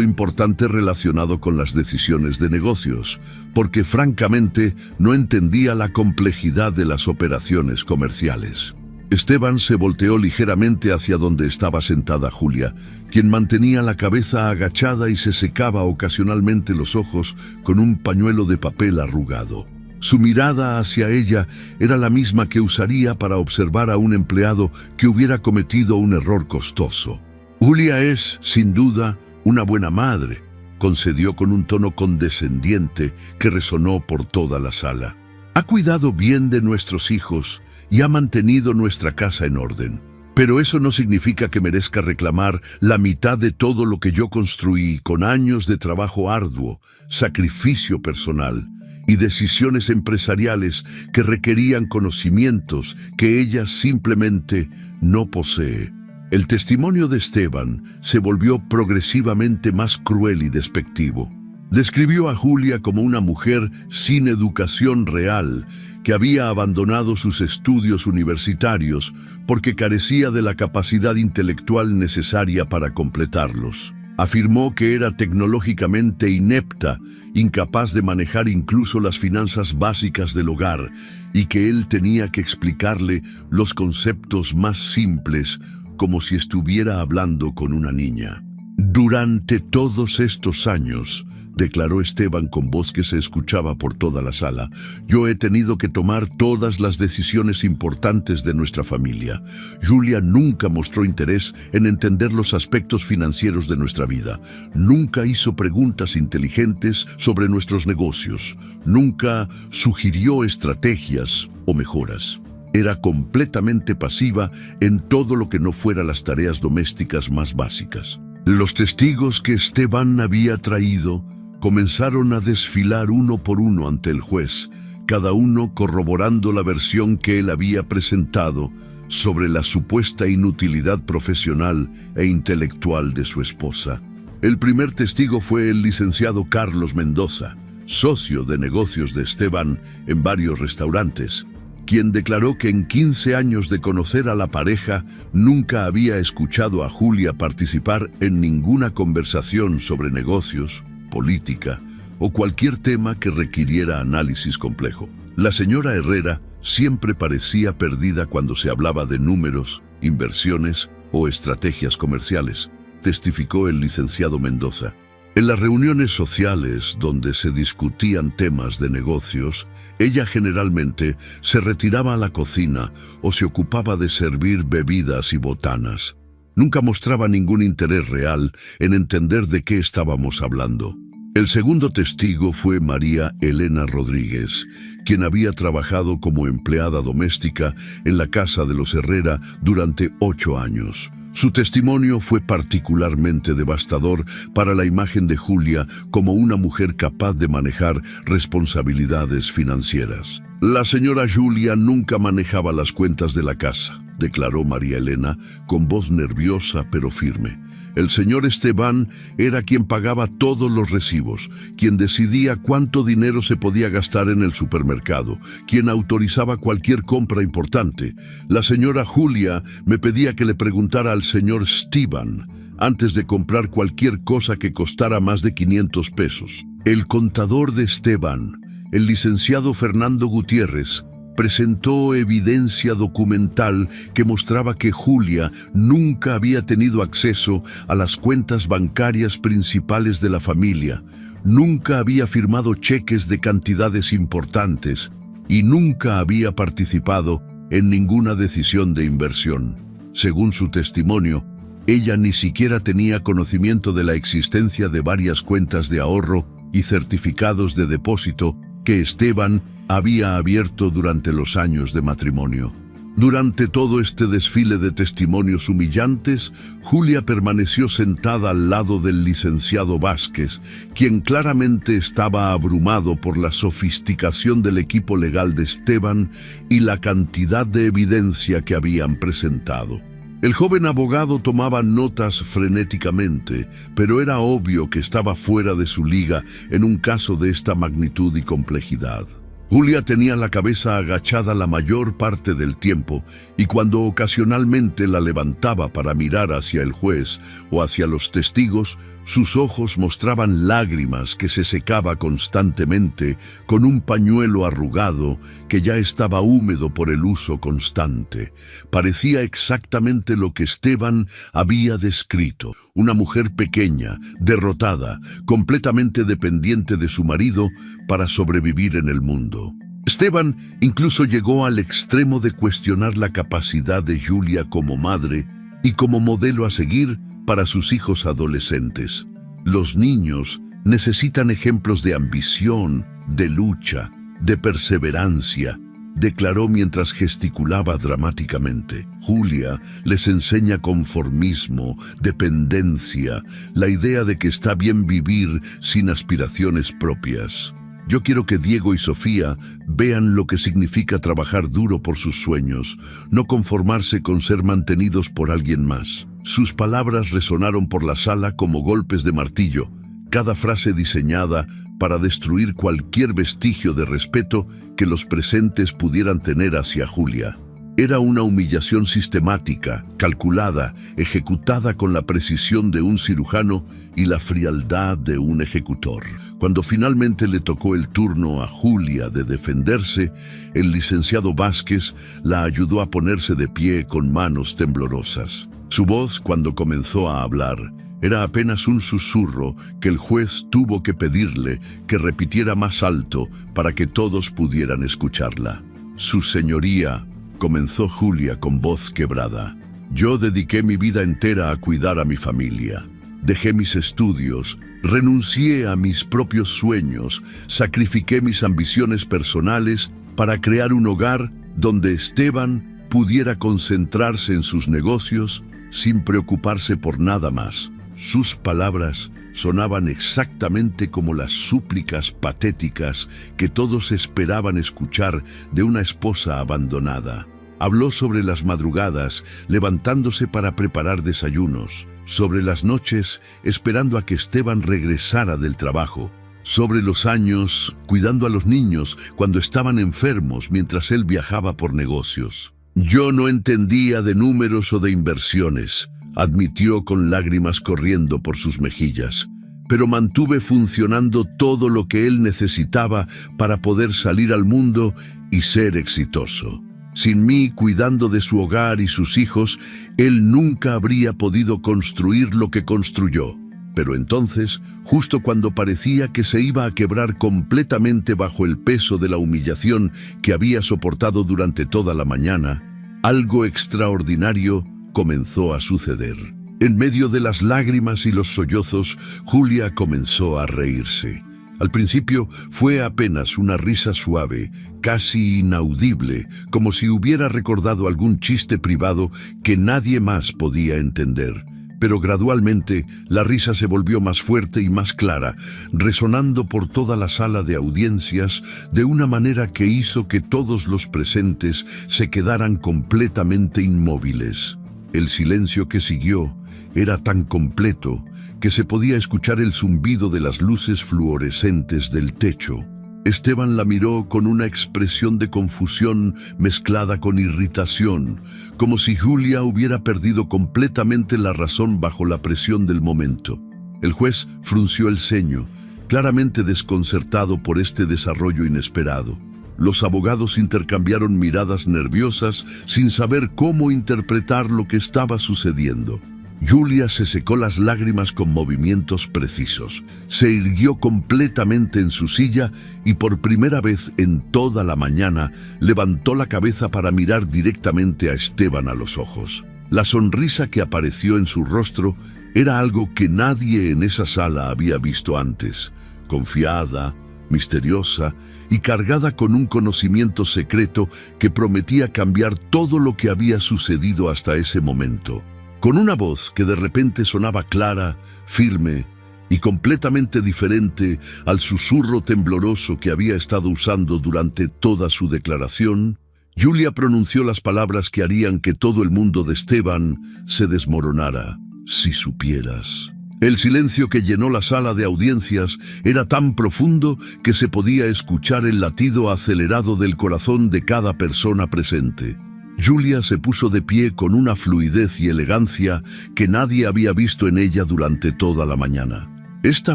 Speaker 1: importante relacionado con las decisiones de negocios, porque francamente no entendía la complejidad de las operaciones comerciales. Esteban se volteó ligeramente hacia donde estaba sentada Julia, quien mantenía la cabeza agachada y se secaba ocasionalmente los ojos con un pañuelo de papel arrugado. Su mirada hacia ella era la misma que usaría para observar a un empleado que hubiera cometido un error costoso. Julia es, sin duda, una buena madre, concedió con un tono condescendiente que resonó por toda la sala. Ha cuidado bien de nuestros hijos y ha mantenido nuestra casa en orden. Pero eso no significa que merezca reclamar la mitad de todo lo que yo construí con años de trabajo arduo, sacrificio personal y decisiones empresariales que requerían conocimientos que ella simplemente no posee. El testimonio de Esteban se volvió progresivamente más cruel y despectivo. Describió a Julia como una mujer sin educación real, que había abandonado sus estudios universitarios porque carecía de la capacidad intelectual necesaria para completarlos. Afirmó que era tecnológicamente inepta, incapaz de manejar incluso las finanzas básicas del hogar, y que él tenía que explicarle los conceptos más simples, como si estuviera hablando con una niña. Durante todos estos años, declaró Esteban con voz que se escuchaba por toda la sala, yo he tenido que tomar todas las decisiones importantes de nuestra familia. Julia nunca mostró interés en entender los aspectos financieros de nuestra vida. Nunca hizo preguntas inteligentes sobre nuestros negocios. Nunca sugirió estrategias o mejoras. Era completamente pasiva en todo lo que no fuera las tareas domésticas más básicas. Los testigos que Esteban había traído comenzaron a desfilar uno por uno ante el juez, cada uno corroborando la versión que él había presentado sobre la supuesta inutilidad profesional e intelectual de su esposa. El primer testigo fue el licenciado Carlos Mendoza, socio de negocios de Esteban en varios restaurantes, quien declaró que en 15 años de conocer a la pareja nunca había escuchado a Julia participar en ninguna conversación sobre negocios, política o cualquier tema que requiriera análisis complejo. La señora Herrera siempre parecía perdida cuando se hablaba de números, inversiones o estrategias comerciales, testificó el licenciado Mendoza. En las reuniones sociales donde se discutían temas de negocios, ella generalmente se retiraba a la cocina o se ocupaba de servir bebidas y botanas. Nunca mostraba ningún interés real en entender de qué estábamos hablando. El segundo testigo fue María Elena Rodríguez, quien había trabajado como empleada doméstica en la casa de los Herrera durante 8 años. Su testimonio fue particularmente devastador para la imagen de Julia como una mujer capaz de manejar responsabilidades financieras. La señora Julia nunca manejaba las cuentas de la casa, declaró María Elena con voz nerviosa pero firme. El señor Esteban era quien pagaba todos los recibos, quien decidía cuánto dinero se podía gastar en el supermercado, quien autorizaba cualquier compra importante. La señora Julia me pedía que le preguntara al señor Esteban antes de comprar cualquier cosa que costara más de 500 pesos. El contador de Esteban, el licenciado Fernando Gutiérrez, presentó evidencia documental que mostraba que Julia nunca había tenido acceso a las cuentas bancarias principales de la familia, nunca había firmado cheques de cantidades importantes y nunca había participado en ninguna decisión de inversión. Según su testimonio, ella ni siquiera tenía conocimiento de la existencia de varias cuentas de ahorro y certificados de depósito que Esteban había abierto durante los años de matrimonio. Durante todo este desfile de testimonios humillantes, Julia permaneció sentada al lado del licenciado Vázquez, quien claramente estaba abrumado por la sofisticación del equipo legal de Esteban y la cantidad de evidencia que habían presentado. El joven abogado tomaba notas frenéticamente, pero era obvio que estaba fuera de su liga en un caso de esta magnitud y complejidad. Julia tenía la cabeza agachada la mayor parte del tiempo y cuando ocasionalmente la levantaba para mirar hacia el juez o hacia los testigos, sus ojos mostraban lágrimas que se secaba constantemente con un pañuelo arrugado que ya estaba húmedo por el uso constante. Parecía exactamente lo que Esteban había descrito: una mujer pequeña, derrotada, completamente dependiente de su marido para sobrevivir en el mundo. Esteban incluso llegó al extremo de cuestionar la capacidad de Julia como madre y como modelo a seguir para sus hijos adolescentes. Los niños necesitan ejemplos de ambición, de lucha, de perseverancia, declaró mientras gesticulaba dramáticamente. Julia les enseña conformismo, dependencia, la idea de que está bien vivir sin aspiraciones propias. Yo quiero que Diego y Sofía vean lo que significa trabajar duro por sus sueños, no conformarse con ser mantenidos por alguien más. Sus palabras resonaron por la sala como golpes de martillo, cada frase diseñada para destruir cualquier vestigio de respeto que los presentes pudieran tener hacia Julia. Era una humillación sistemática, calculada, ejecutada con la precisión de un cirujano y la frialdad de un ejecutor. Cuando finalmente le tocó el turno a Julia de defenderse, el licenciado Vázquez la ayudó a ponerse de pie con manos temblorosas. Su voz, cuando comenzó a hablar, era apenas un susurro que el juez tuvo que pedirle que repitiera más alto para que todos pudieran escucharla. «Su señoría», comenzó Julia con voz quebrada, «yo dediqué mi vida entera a cuidar a mi familia. Dejé mis estudios, renuncié a mis propios sueños, sacrifiqué mis ambiciones personales para crear un hogar donde Esteban pudiera concentrarse en sus negocios sin preocuparse por nada más». Sus palabras sonaban exactamente como las súplicas patéticas que todos esperaban escuchar de una esposa abandonada. Habló sobre las madrugadas, levantándose para preparar desayunos, sobre las noches esperando a que Esteban regresara del trabajo, sobre los años cuidando a los niños cuando estaban enfermos mientras él viajaba por negocios. «Yo no entendía de números o de inversiones», admitió con lágrimas corriendo por sus mejillas, «pero mantuve funcionando todo lo que él necesitaba para poder salir al mundo y ser exitoso. Sin mí, cuidando de su hogar y sus hijos, él nunca habría podido construir lo que construyó». Pero entonces, justo cuando parecía que se iba a quebrar completamente bajo el peso de la humillación que había soportado durante toda la mañana, algo extraordinario comenzó a suceder. En medio de las lágrimas y los sollozos, Julia comenzó a reírse. Al principio fue apenas una risa suave, casi inaudible, como si hubiera recordado algún chiste privado que nadie más podía entender. Pero gradualmente la risa se volvió más fuerte y más clara, resonando por toda la sala de audiencias de una manera que hizo que todos los presentes se quedaran completamente inmóviles. El silencio que siguió era tan completo que se podía escuchar el zumbido de las luces fluorescentes del techo. Esteban la miró con una expresión de confusión mezclada con irritación, como si Julia hubiera perdido completamente la razón bajo la presión del momento. El juez frunció el ceño, claramente desconcertado por este desarrollo inesperado. Los abogados intercambiaron miradas nerviosas sin saber cómo interpretar lo que estaba sucediendo. Julia se secó las lágrimas con movimientos precisos. Se irguió completamente en su silla y por primera vez en toda la mañana levantó la cabeza para mirar directamente a Esteban a los ojos. La sonrisa que apareció en su rostro era algo que nadie en esa sala había visto antes. Confiada, misteriosa y cargada con un conocimiento secreto que prometía cambiar todo lo que había sucedido hasta ese momento. Con una voz que de repente sonaba clara, firme y completamente diferente al susurro tembloroso que había estado usando durante toda su declaración, Julia pronunció las palabras que harían que todo el mundo de Esteban se desmoronara. Si supieras. El silencio que llenó la sala de audiencias era tan profundo que se podía escuchar el latido acelerado del corazón de cada persona presente. Julia se puso de pie con una fluidez y elegancia que nadie había visto en ella durante toda la mañana. Esta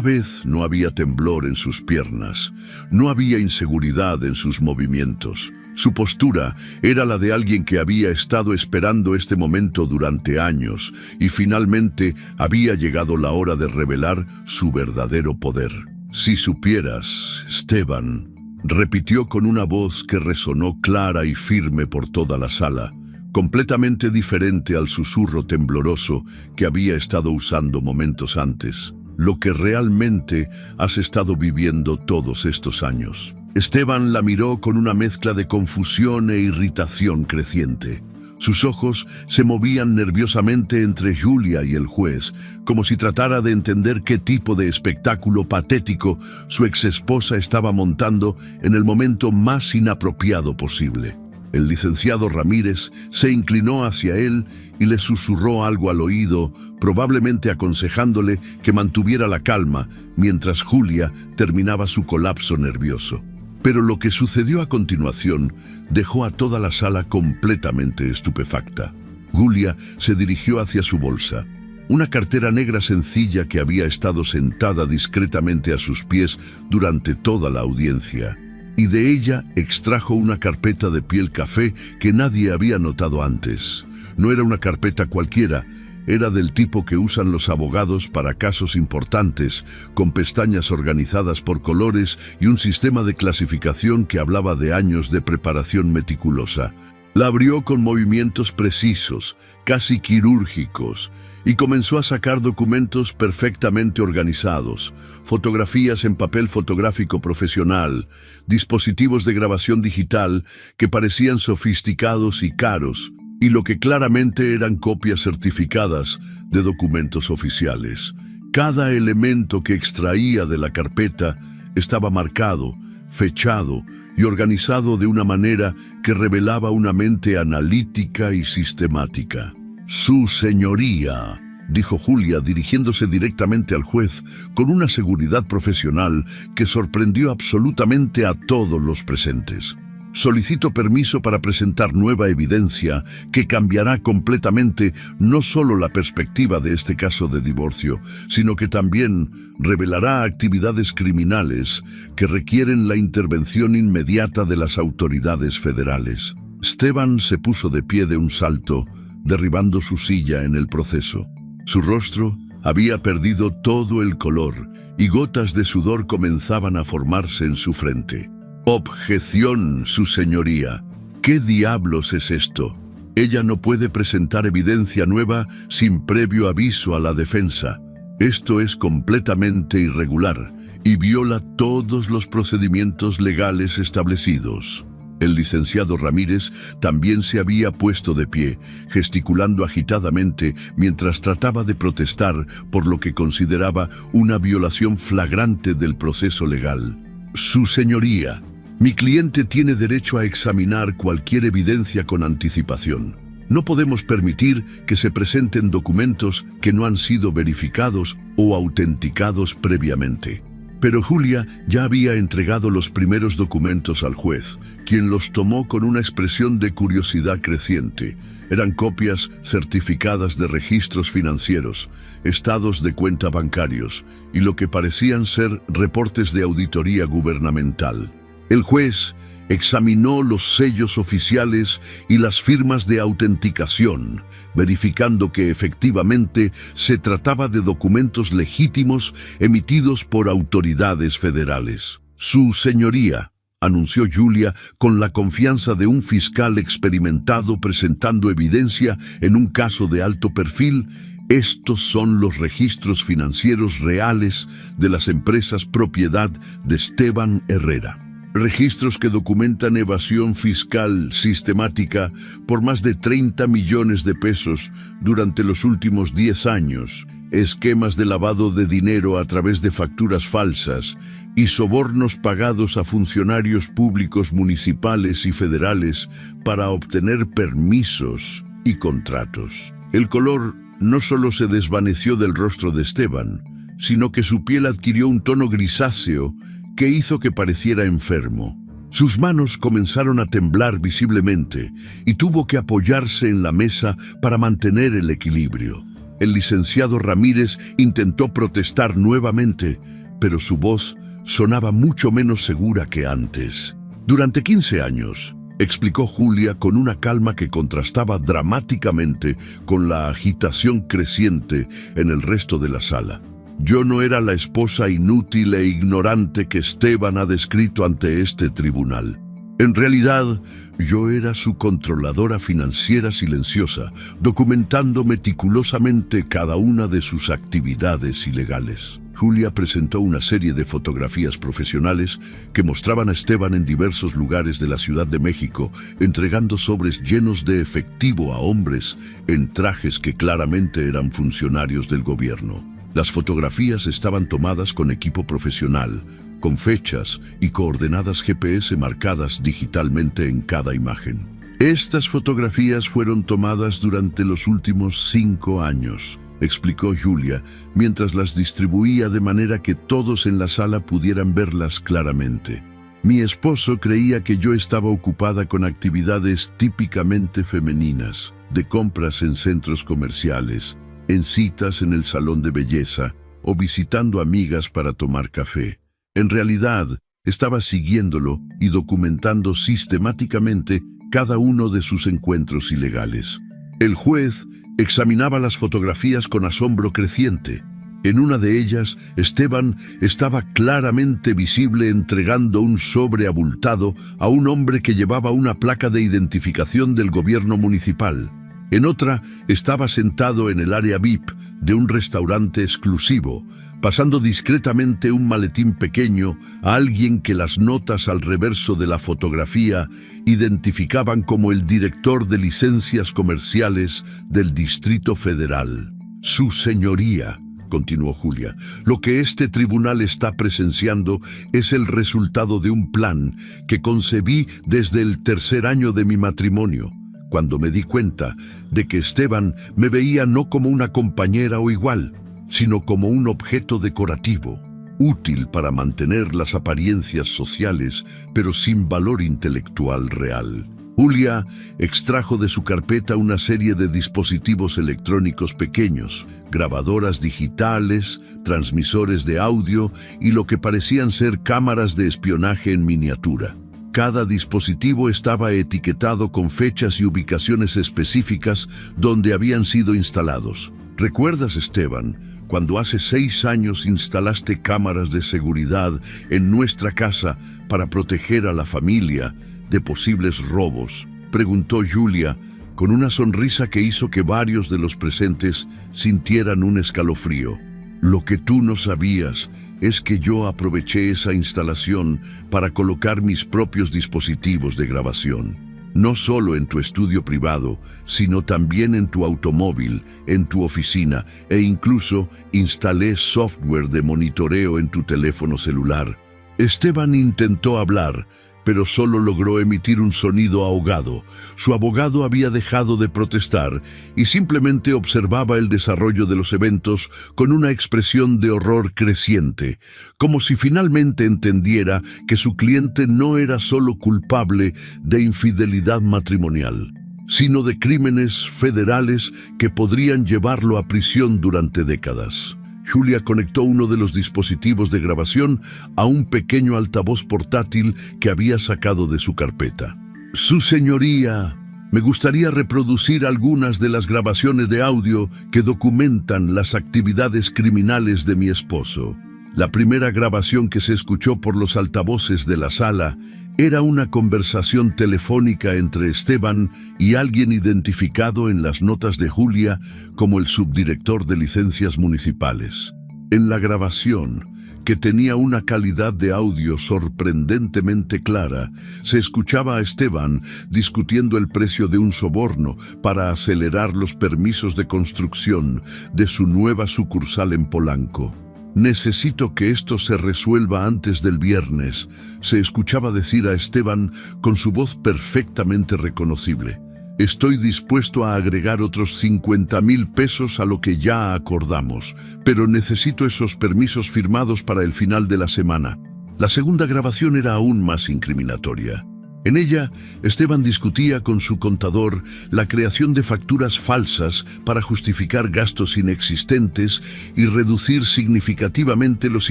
Speaker 1: vez no había temblor en sus piernas, no había inseguridad en sus movimientos. Su postura era la de alguien que había estado esperando este momento durante años y finalmente había llegado la hora de revelar su verdadero poder. Si supieras, Esteban, repitió con una voz que resonó clara y firme por toda la sala, completamente diferente al susurro tembloroso que había estado usando momentos antes, lo que realmente has estado viviendo todos estos años. Esteban la miró con una mezcla de confusión e irritación creciente. Sus ojos se movían nerviosamente entre Julia y el juez, como si tratara de entender qué tipo de espectáculo patético su exesposa estaba montando en el momento más inapropiado posible. El licenciado Ramírez se inclinó hacia él y le susurró algo al oído, probablemente aconsejándole que mantuviera la calma mientras Julia terminaba su colapso nervioso. Pero lo que sucedió a continuación dejó a toda la sala completamente estupefacta. Julia se dirigió hacia su bolsa. Una cartera negra sencilla que había estado sentada discretamente a sus pies durante toda la audiencia. Y de ella extrajo una carpeta de piel café que nadie había notado antes. No era una carpeta cualquiera, era del tipo que usan los abogados para casos importantes, con pestañas organizadas por colores y un sistema de clasificación que hablaba de años de preparación meticulosa. La abrió con movimientos precisos, casi quirúrgicos, y comenzó a sacar documentos perfectamente organizados, fotografías en papel fotográfico profesional, dispositivos de grabación digital que parecían sofisticados y caros, y lo que claramente eran copias certificadas de documentos oficiales. Cada elemento que extraía de la carpeta estaba marcado, fechado y organizado de una manera que revelaba una mente analítica y sistemática. «Su señoría», dijo Julia dirigiéndose directamente al juez con una seguridad profesional que sorprendió absolutamente a todos los presentes. «Solicito permiso para presentar nueva evidencia que cambiará completamente no solo la perspectiva de este caso de divorcio, sino que también revelará actividades criminales que requieren la intervención inmediata de las autoridades federales». Esteban se puso de pie de un salto, derribando su silla en el proceso. Su rostro había perdido todo el color y gotas de sudor comenzaban a formarse en su frente. «Objeción, su señoría. ¿Qué diablos es esto? Ella no puede presentar evidencia nueva sin previo aviso a la defensa. Esto es completamente irregular y viola todos los procedimientos legales establecidos. El licenciado Ramírez también se había puesto de pie, gesticulando agitadamente mientras trataba de protestar por lo que consideraba una violación flagrante del proceso legal. Su señoría, mi cliente tiene derecho a examinar cualquier evidencia con anticipación. No podemos permitir que se presenten documentos que no han sido verificados o autenticados previamente. Pero Julia ya había entregado los primeros documentos al juez, quien los tomó con una expresión de curiosidad creciente. Eran copias certificadas de registros financieros, estados de cuenta bancarios y lo que parecían ser reportes de auditoría gubernamental. El juez examinó los sellos oficiales y las firmas de autenticación, verificando que efectivamente se trataba de documentos legítimos emitidos por autoridades federales. Su señoría, anunció Julia con la confianza de un fiscal experimentado presentando evidencia en un caso de alto perfil, estos son los registros financieros reales de las empresas propiedad de Esteban Herrera. Registros que documentan evasión fiscal sistemática por más de 30 millones de pesos durante los últimos 10 años, esquemas de lavado de dinero a través de facturas falsas y sobornos pagados a funcionarios públicos municipales y federales para obtener permisos y contratos. El color no solo se desvaneció del rostro de Esteban, sino que su piel adquirió un tono grisáceo que hizo que pareciera enfermo. Sus manos comenzaron a temblar visiblemente y tuvo que apoyarse en la mesa para mantener el equilibrio. El licenciado Ramírez intentó protestar nuevamente, pero su voz sonaba mucho menos segura que antes. Durante 15 años, explicó Julia con una calma que contrastaba dramáticamente con la agitación creciente en el resto de la sala. Yo no era la esposa inútil e ignorante que Esteban ha descrito ante este tribunal. En realidad, yo era su controladora financiera silenciosa, documentando meticulosamente cada una de sus actividades ilegales. Julia presentó una serie de fotografías profesionales que mostraban a Esteban en diversos lugares de la Ciudad de México, entregando sobres llenos de efectivo a hombres en trajes que claramente eran funcionarios del gobierno. Las fotografías estaban tomadas con equipo profesional, con fechas y coordenadas GPS marcadas digitalmente en cada imagen. Estas fotografías fueron tomadas durante los últimos 5 años, explicó Julia, mientras las distribuía de manera que todos en la sala pudieran verlas claramente. Mi esposo creía que yo estaba ocupada con actividades típicamente femeninas, de compras en centros comerciales, en citas en el salón de belleza o visitando amigas para tomar café. En realidad, estaba siguiéndolo y documentando sistemáticamente cada uno de sus encuentros ilegales. El juez examinaba las fotografías con asombro creciente. En una de ellas, Esteban estaba claramente visible entregando un sobre abultado a un hombre que llevaba una placa de identificación del gobierno municipal. En otra, estaba sentado en el área VIP de un restaurante exclusivo, pasando discretamente un maletín pequeño a alguien que las notas al reverso de la fotografía identificaban como el director de licencias comerciales del Distrito Federal. Su señoría, continuó Julia, lo que este tribunal está presenciando es el resultado de un plan que concebí desde el 3er año de mi matrimonio, cuando me di cuenta de que Esteban me veía no como una compañera o igual, sino como un objeto decorativo, útil para mantener las apariencias sociales, pero sin valor intelectual real. Julia extrajo de su carpeta una serie de dispositivos electrónicos pequeños, grabadoras digitales, transmisores de audio y lo que parecían ser cámaras de espionaje en miniatura. Cada dispositivo estaba etiquetado con fechas y ubicaciones específicas donde habían sido instalados. ¿Recuerdas, Esteban, cuando hace 6 años instalaste cámaras de seguridad en nuestra casa para proteger a la familia de posibles robos?, preguntó Julia, con una sonrisa que hizo que varios de los presentes sintieran un escalofrío. Lo que tú no sabías es que yo aproveché esa instalación para colocar mis propios dispositivos de grabación. No solo en tu estudio privado, sino también en tu automóvil, en tu oficina, e incluso instalé software de monitoreo en tu teléfono celular. Esteban intentó hablar, pero solo logró emitir un sonido ahogado. Su abogado había dejado de protestar y simplemente observaba el desarrollo de los eventos con una expresión de horror creciente, como si finalmente entendiera que su cliente no era solo culpable de infidelidad matrimonial, sino de crímenes federales que podrían llevarlo a prisión durante décadas. Julia conectó uno de los dispositivos de grabación a un pequeño altavoz portátil que había sacado de su carpeta. Su señoría, me gustaría reproducir algunas de las grabaciones de audio que documentan las actividades criminales de mi esposo. La primera grabación que se escuchó por los altavoces de la sala era una conversación telefónica entre Esteban y alguien identificado en las notas de Julia como el subdirector de licencias municipales. En la grabación, que tenía una calidad de audio sorprendentemente clara, se escuchaba a Esteban discutiendo el precio de un soborno para acelerar los permisos de construcción de su nueva sucursal en Polanco. «Necesito que esto se resuelva antes del viernes», se escuchaba decir a Esteban con su voz perfectamente reconocible. «Estoy dispuesto a agregar otros 50,000 pesos a lo que ya acordamos, pero necesito esos permisos firmados para el final de la semana». La segunda grabación era aún más incriminatoria. En ella, Esteban discutía con su contador la creación de facturas falsas para justificar gastos inexistentes y reducir significativamente los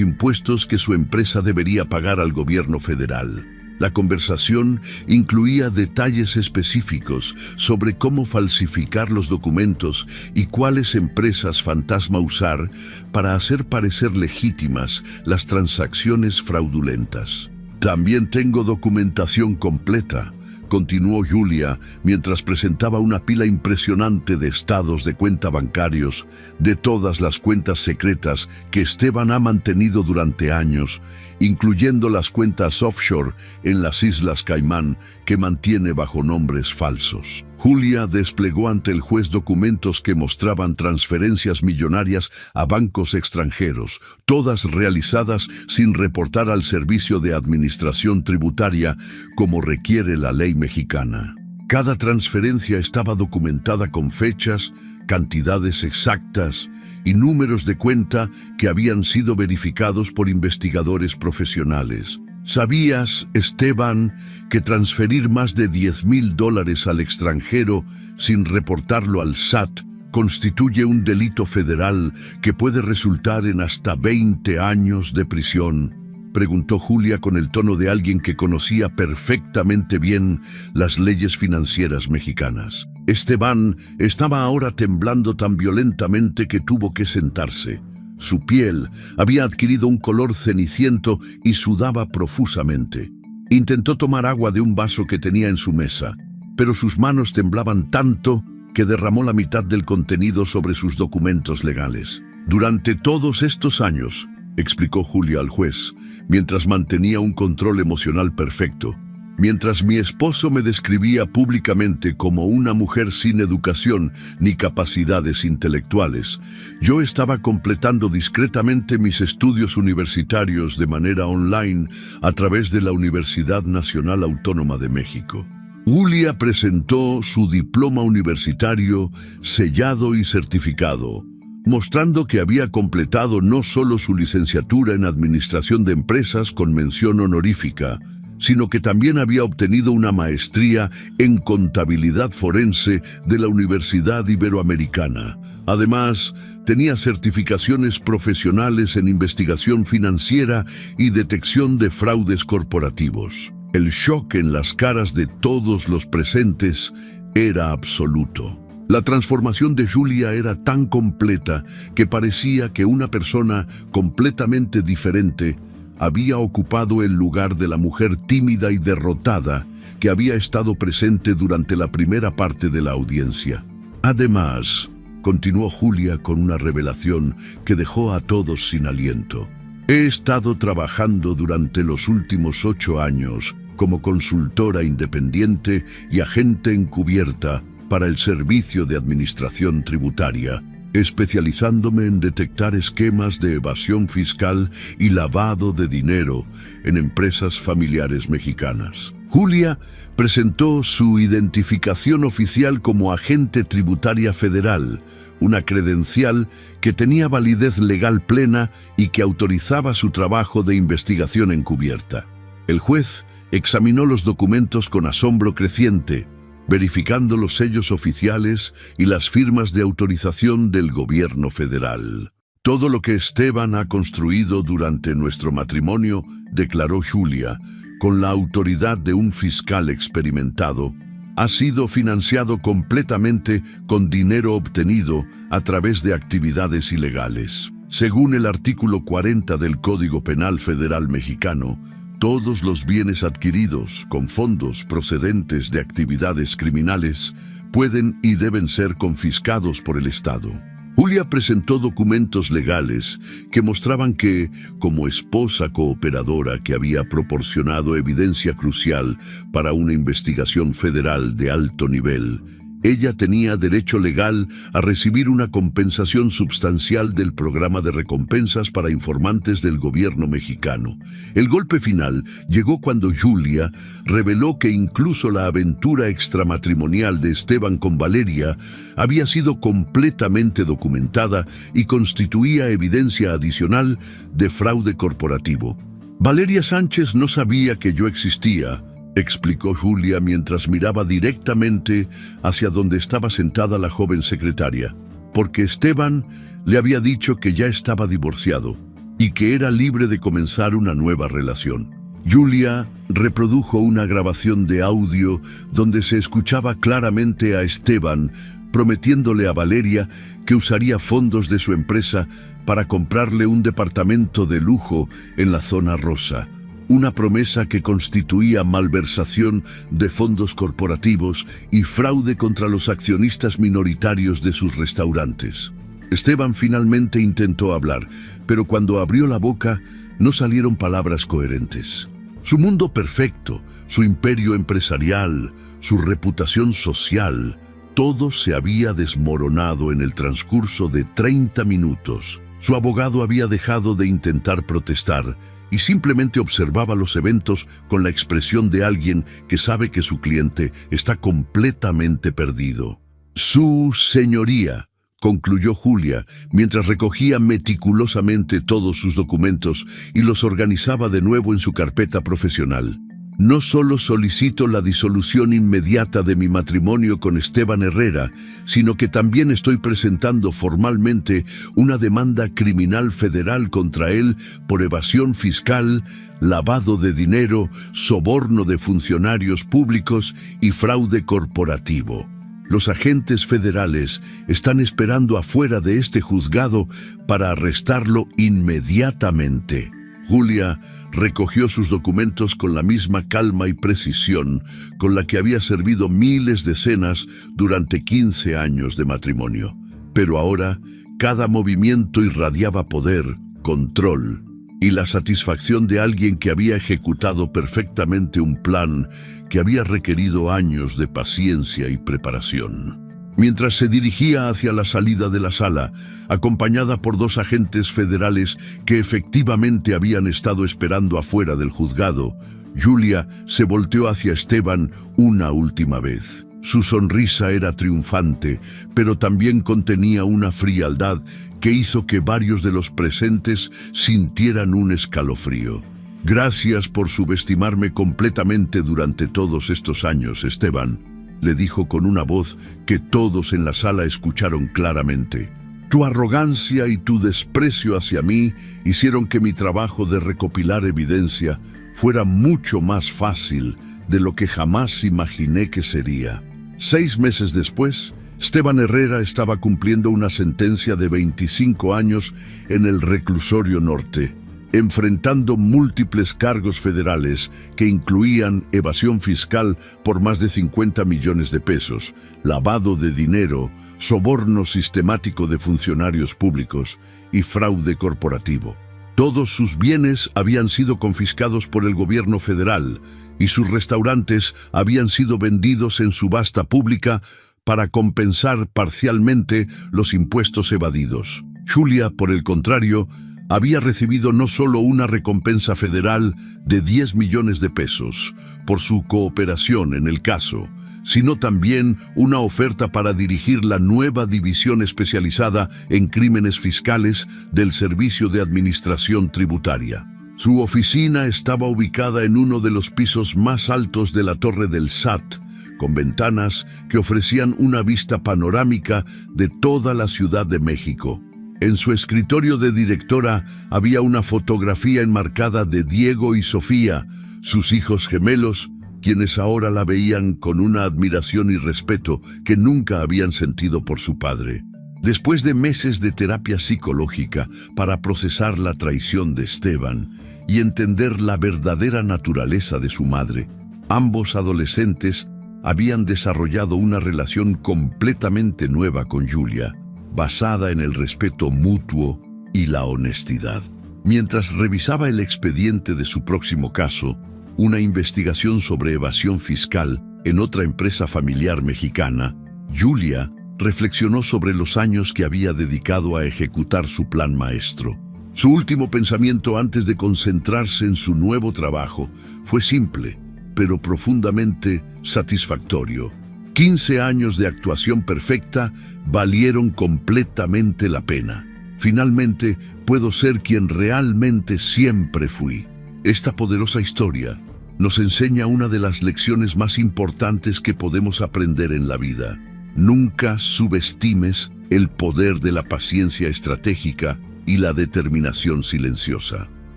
Speaker 1: impuestos que su empresa debería pagar al gobierno federal. La conversación incluía detalles específicos sobre cómo falsificar los documentos y cuáles empresas fantasma usar para hacer parecer legítimas las transacciones fraudulentas. «También tengo documentación completa», continuó Julia mientras presentaba una pila impresionante de estados de cuenta bancarios de todas las cuentas secretas que Esteban ha mantenido durante años, incluyendo las cuentas offshore en las Islas Caimán que mantiene bajo nombres falsos. Julia desplegó ante el juez documentos que mostraban transferencias millonarias a bancos extranjeros, todas realizadas sin reportar al Servicio de Administración Tributaria como requiere la ley mexicana. Cada transferencia estaba documentada con fechas, cantidades exactas y números de cuenta que habían sido verificados por investigadores profesionales. ¿Sabías, Esteban, que transferir más de $10,000 al extranjero sin reportarlo al SAT constituye un delito federal que puede resultar en hasta 20 años de prisión? Preguntó Julia con el tono de alguien que conocía perfectamente bien las leyes financieras mexicanas. Esteban estaba ahora temblando tan violentamente que tuvo que sentarse. Su piel había adquirido un color ceniciento y sudaba profusamente. Intentó tomar agua de un vaso que tenía en su mesa, pero sus manos temblaban tanto que derramó la mitad del contenido sobre sus documentos legales. «Durante todos estos años», explicó Julia al juez, mientras mantenía un control emocional perfecto, «mientras mi esposo me describía públicamente como una mujer sin educación ni capacidades intelectuales, yo estaba completando discretamente mis estudios universitarios de manera online a través de la Universidad Nacional Autónoma de México». Julia presentó su diploma universitario sellado y certificado, mostrando que había completado no solo su licenciatura en Administración de Empresas con mención honorífica, sino que también había obtenido una maestría en Contabilidad Forense de la Universidad Iberoamericana. Además, tenía certificaciones profesionales en investigación financiera y detección de fraudes corporativos. El shock en las caras de todos los presentes era absoluto. La transformación de Julia era tan completa que parecía que una persona completamente diferente había ocupado el lugar de la mujer tímida y derrotada que había estado presente durante la primera parte de la audiencia. Además, continuó Julia con una revelación que dejó a todos sin aliento. He estado trabajando durante los últimos 8 años como consultora independiente y agente encubierta para el Servicio de Administración Tributaria, especializándome en detectar esquemas de evasión fiscal y lavado de dinero en empresas familiares mexicanas. Julia presentó su identificación oficial como agente tributaria federal, una credencial que tenía validez legal plena y que autorizaba su trabajo de investigación encubierta. El juez examinó los documentos con asombro creciente, verificando los sellos oficiales y las firmas de autorización del gobierno federal. Todo lo que Esteban ha construido durante nuestro matrimonio, declaró Julia, con la autoridad de un fiscal experimentado, ha sido financiado completamente con dinero obtenido a través de actividades ilegales. Según el artículo 40 del Código Penal Federal Mexicano, todos los bienes adquiridos con fondos procedentes de actividades criminales pueden y deben ser confiscados por el Estado. Julia presentó documentos legales que mostraban que, como esposa cooperadora que había proporcionado evidencia crucial para una investigación federal de alto nivel, ella tenía derecho legal a recibir una compensación substancial del programa de recompensas para informantes del gobierno mexicano. El golpe final llegó cuando Julia reveló que incluso la aventura extramatrimonial de Esteban con Valeria había sido completamente documentada y constituía evidencia adicional de fraude corporativo. Valeria Sánchez no sabía que yo existía, explicó Julia mientras miraba directamente hacia donde estaba sentada la joven secretaria, porque Esteban le había dicho que ya estaba divorciado y que era libre de comenzar una nueva relación. Julia reprodujo una grabación de audio donde se escuchaba claramente a Esteban prometiéndole a Valeria que usaría fondos de su empresa para comprarle un departamento de lujo en la zona rosa. Una promesa que constituía malversación de fondos corporativos y fraude contra los accionistas minoritarios de sus restaurantes. Esteban finalmente intentó hablar, pero cuando abrió la boca no salieron palabras coherentes. Su mundo perfecto, su imperio empresarial, su reputación social, todo se había desmoronado en el transcurso de 30 minutos. Su abogado había dejado de intentar protestar y simplemente observaba los eventos con la expresión de alguien que sabe que su cliente está completamente perdido. Su señoría, concluyó Julia, mientras recogía meticulosamente todos sus documentos y los organizaba de nuevo en su carpeta profesional. No solo solicito la disolución inmediata de mi matrimonio con Esteban Herrera, sino que también estoy presentando formalmente una demanda criminal federal contra él por evasión fiscal, lavado de dinero, soborno de funcionarios públicos y fraude corporativo. Los agentes federales están esperando afuera de este juzgado para arrestarlo inmediatamente. Julia recogió sus documentos con la misma calma y precisión con la que había servido miles de cenas durante 15 años de matrimonio. Pero ahora, cada movimiento irradiaba poder, control y la satisfacción de alguien que había ejecutado perfectamente un plan que había requerido años de paciencia y preparación. Mientras se dirigía hacia la salida de la sala, acompañada por 2 agentes federales que efectivamente habían estado esperando afuera del juzgado, Julia se volteó hacia Esteban una última vez. Su sonrisa era triunfante, pero también contenía una frialdad que hizo que varios de los presentes sintieran un escalofrío. Gracias por subestimarme completamente durante todos estos años, Esteban, le dijo con una voz que todos en la sala escucharon claramente. Tu arrogancia y tu desprecio hacia mí hicieron que mi trabajo de recopilar evidencia fuera mucho más fácil de lo que jamás imaginé que sería. 6 meses después, Esteban Herrera estaba cumpliendo una sentencia de 25 años en el reclusorio norte, enfrentando múltiples cargos federales que incluían evasión fiscal por más de 50 millones de pesos, lavado de dinero, soborno sistemático de funcionarios públicos y fraude corporativo. Todos sus bienes habían sido confiscados por el gobierno federal y sus restaurantes habían sido vendidos en subasta pública para compensar parcialmente los impuestos evadidos. Julia, por el contrario, había recibido no solo una recompensa federal de 10 millones de pesos por su cooperación en el caso, sino también una oferta para dirigir la nueva división especializada en crímenes fiscales del Servicio de Administración Tributaria. Su oficina estaba ubicada en uno de los pisos más altos de la torre del SAT, con ventanas que ofrecían una vista panorámica de toda la Ciudad de México. En su escritorio de directora había una fotografía enmarcada de Diego y Sofía, sus hijos gemelos, quienes ahora la veían con una admiración y respeto que nunca habían sentido por su padre. Después de meses de terapia psicológica para procesar la traición de Esteban y entender la verdadera naturaleza de su madre, ambos adolescentes habían desarrollado una relación completamente nueva con Julia, basada en el respeto mutuo y la honestidad. Mientras revisaba el expediente de su próximo caso, una investigación sobre evasión fiscal en otra empresa familiar mexicana, Julia reflexionó sobre los años que había dedicado a ejecutar su plan maestro. Su último pensamiento antes de concentrarse en su nuevo trabajo fue simple, pero profundamente satisfactorio. 15 años de actuación perfecta valieron completamente la pena. Finalmente, puedo ser quien realmente siempre fui. Esta poderosa historia nos enseña una de las lecciones más importantes que podemos aprender en la vida. Nunca subestimes el poder de la paciencia estratégica y la determinación silenciosa.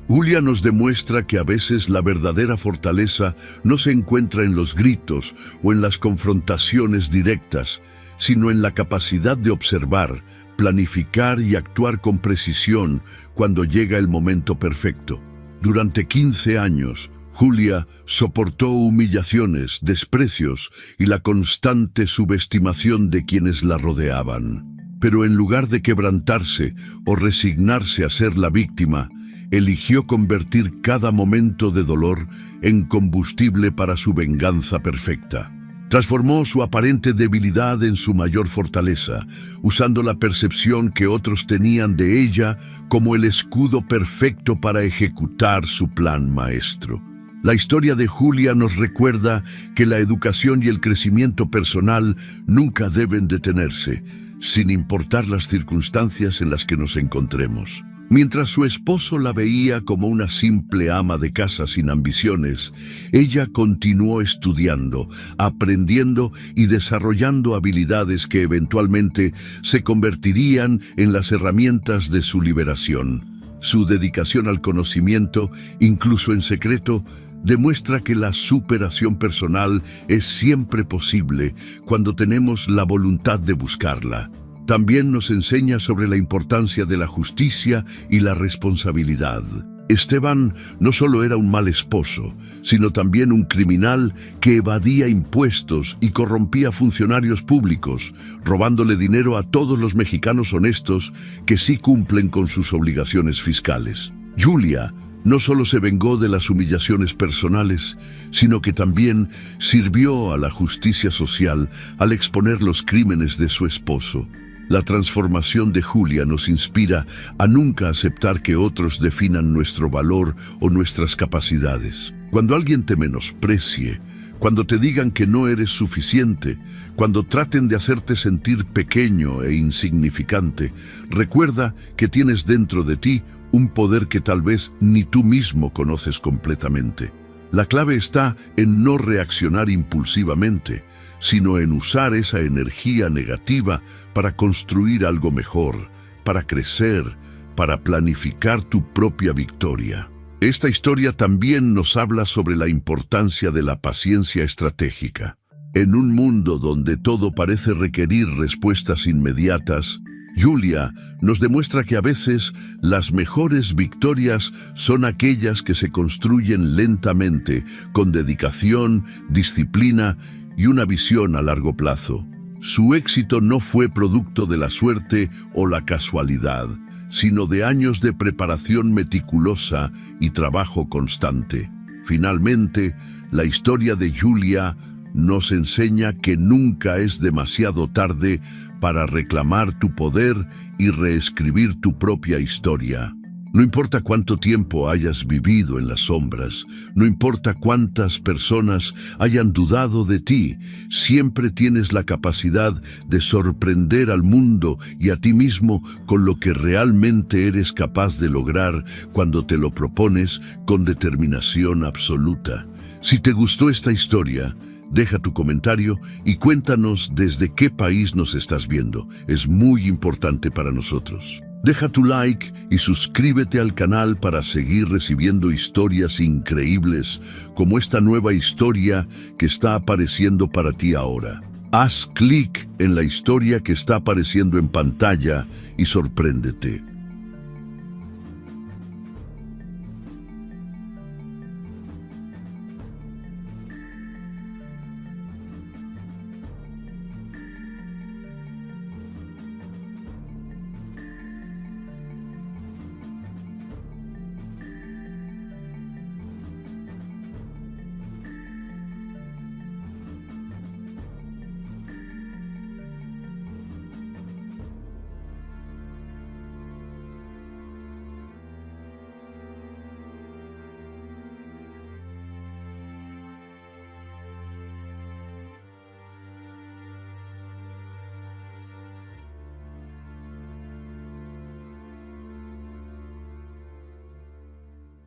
Speaker 1: Julia nos demuestra que a veces la verdadera fortaleza no se encuentra en los gritos o en las confrontaciones directas, sino en la capacidad de observar, planificar y actuar con precisión cuando llega el momento perfecto. Durante 15 años, Julia soportó humillaciones, desprecios y la constante subestimación de quienes la rodeaban. Pero en lugar de quebrantarse o resignarse a ser la víctima, eligió convertir cada momento de dolor en combustible para su venganza perfecta. Transformó su aparente debilidad en su mayor fortaleza, usando la percepción que otros tenían de ella como el escudo perfecto para ejecutar su plan maestro. La historia de Julia nos recuerda que la educación y el crecimiento personal nunca deben detenerse, sin importar las circunstancias en las que nos encontremos. Mientras su esposo la veía como una simple ama de casa sin ambiciones, ella continuó estudiando, aprendiendo y desarrollando habilidades que eventualmente se convertirían en las herramientas de su liberación. Su dedicación al conocimiento, incluso en secreto, demuestra que la superación personal es siempre posible cuando tenemos la voluntad de buscarla. También nos enseña sobre la importancia de la justicia y la responsabilidad. Esteban no solo era un mal esposo, sino también un criminal que evadía impuestos y corrompía funcionarios públicos, robándole dinero a todos los mexicanos honestos que sí cumplen con sus obligaciones fiscales. Julia no solo se vengó de las humillaciones personales, sino que también sirvió a la justicia social al exponer los crímenes de su esposo. La transformación de Julia nos inspira a nunca aceptar que otros definan nuestro valor o nuestras capacidades. Cuando alguien te menosprecie, cuando te digan que no eres suficiente, cuando traten de hacerte sentir pequeño e insignificante, recuerda que tienes dentro de ti un poder que tal vez ni tú mismo conoces completamente. La clave está en no reaccionar impulsivamente, sino en usar esa energía negativa para construir algo mejor, para crecer, para planificar tu propia victoria. Esta historia también nos habla sobre la importancia de la paciencia estratégica. En un mundo donde todo parece requerir respuestas inmediatas, Julia nos demuestra que a veces las mejores victorias son aquellas que se construyen lentamente, con dedicación, disciplina y una visión a largo plazo. Su éxito no fue producto de la suerte o la casualidad, sino de años de preparación meticulosa y trabajo constante. Finalmente, la historia de Julia nos enseña que nunca es demasiado tarde para reclamar tu poder y reescribir tu propia historia. No importa cuánto tiempo hayas vivido en las sombras, no importa cuántas personas hayan dudado de ti, siempre tienes la capacidad de sorprender al mundo y a ti mismo con lo que realmente eres capaz de lograr cuando te lo propones con determinación absoluta. Si te gustó esta historia, deja tu comentario y cuéntanos desde qué país nos estás viendo. Es muy importante para nosotros. Deja tu like y suscríbete al canal para seguir recibiendo historias increíbles como esta nueva historia que está apareciendo para ti ahora. Haz clic en la historia que está apareciendo en pantalla y sorpréndete.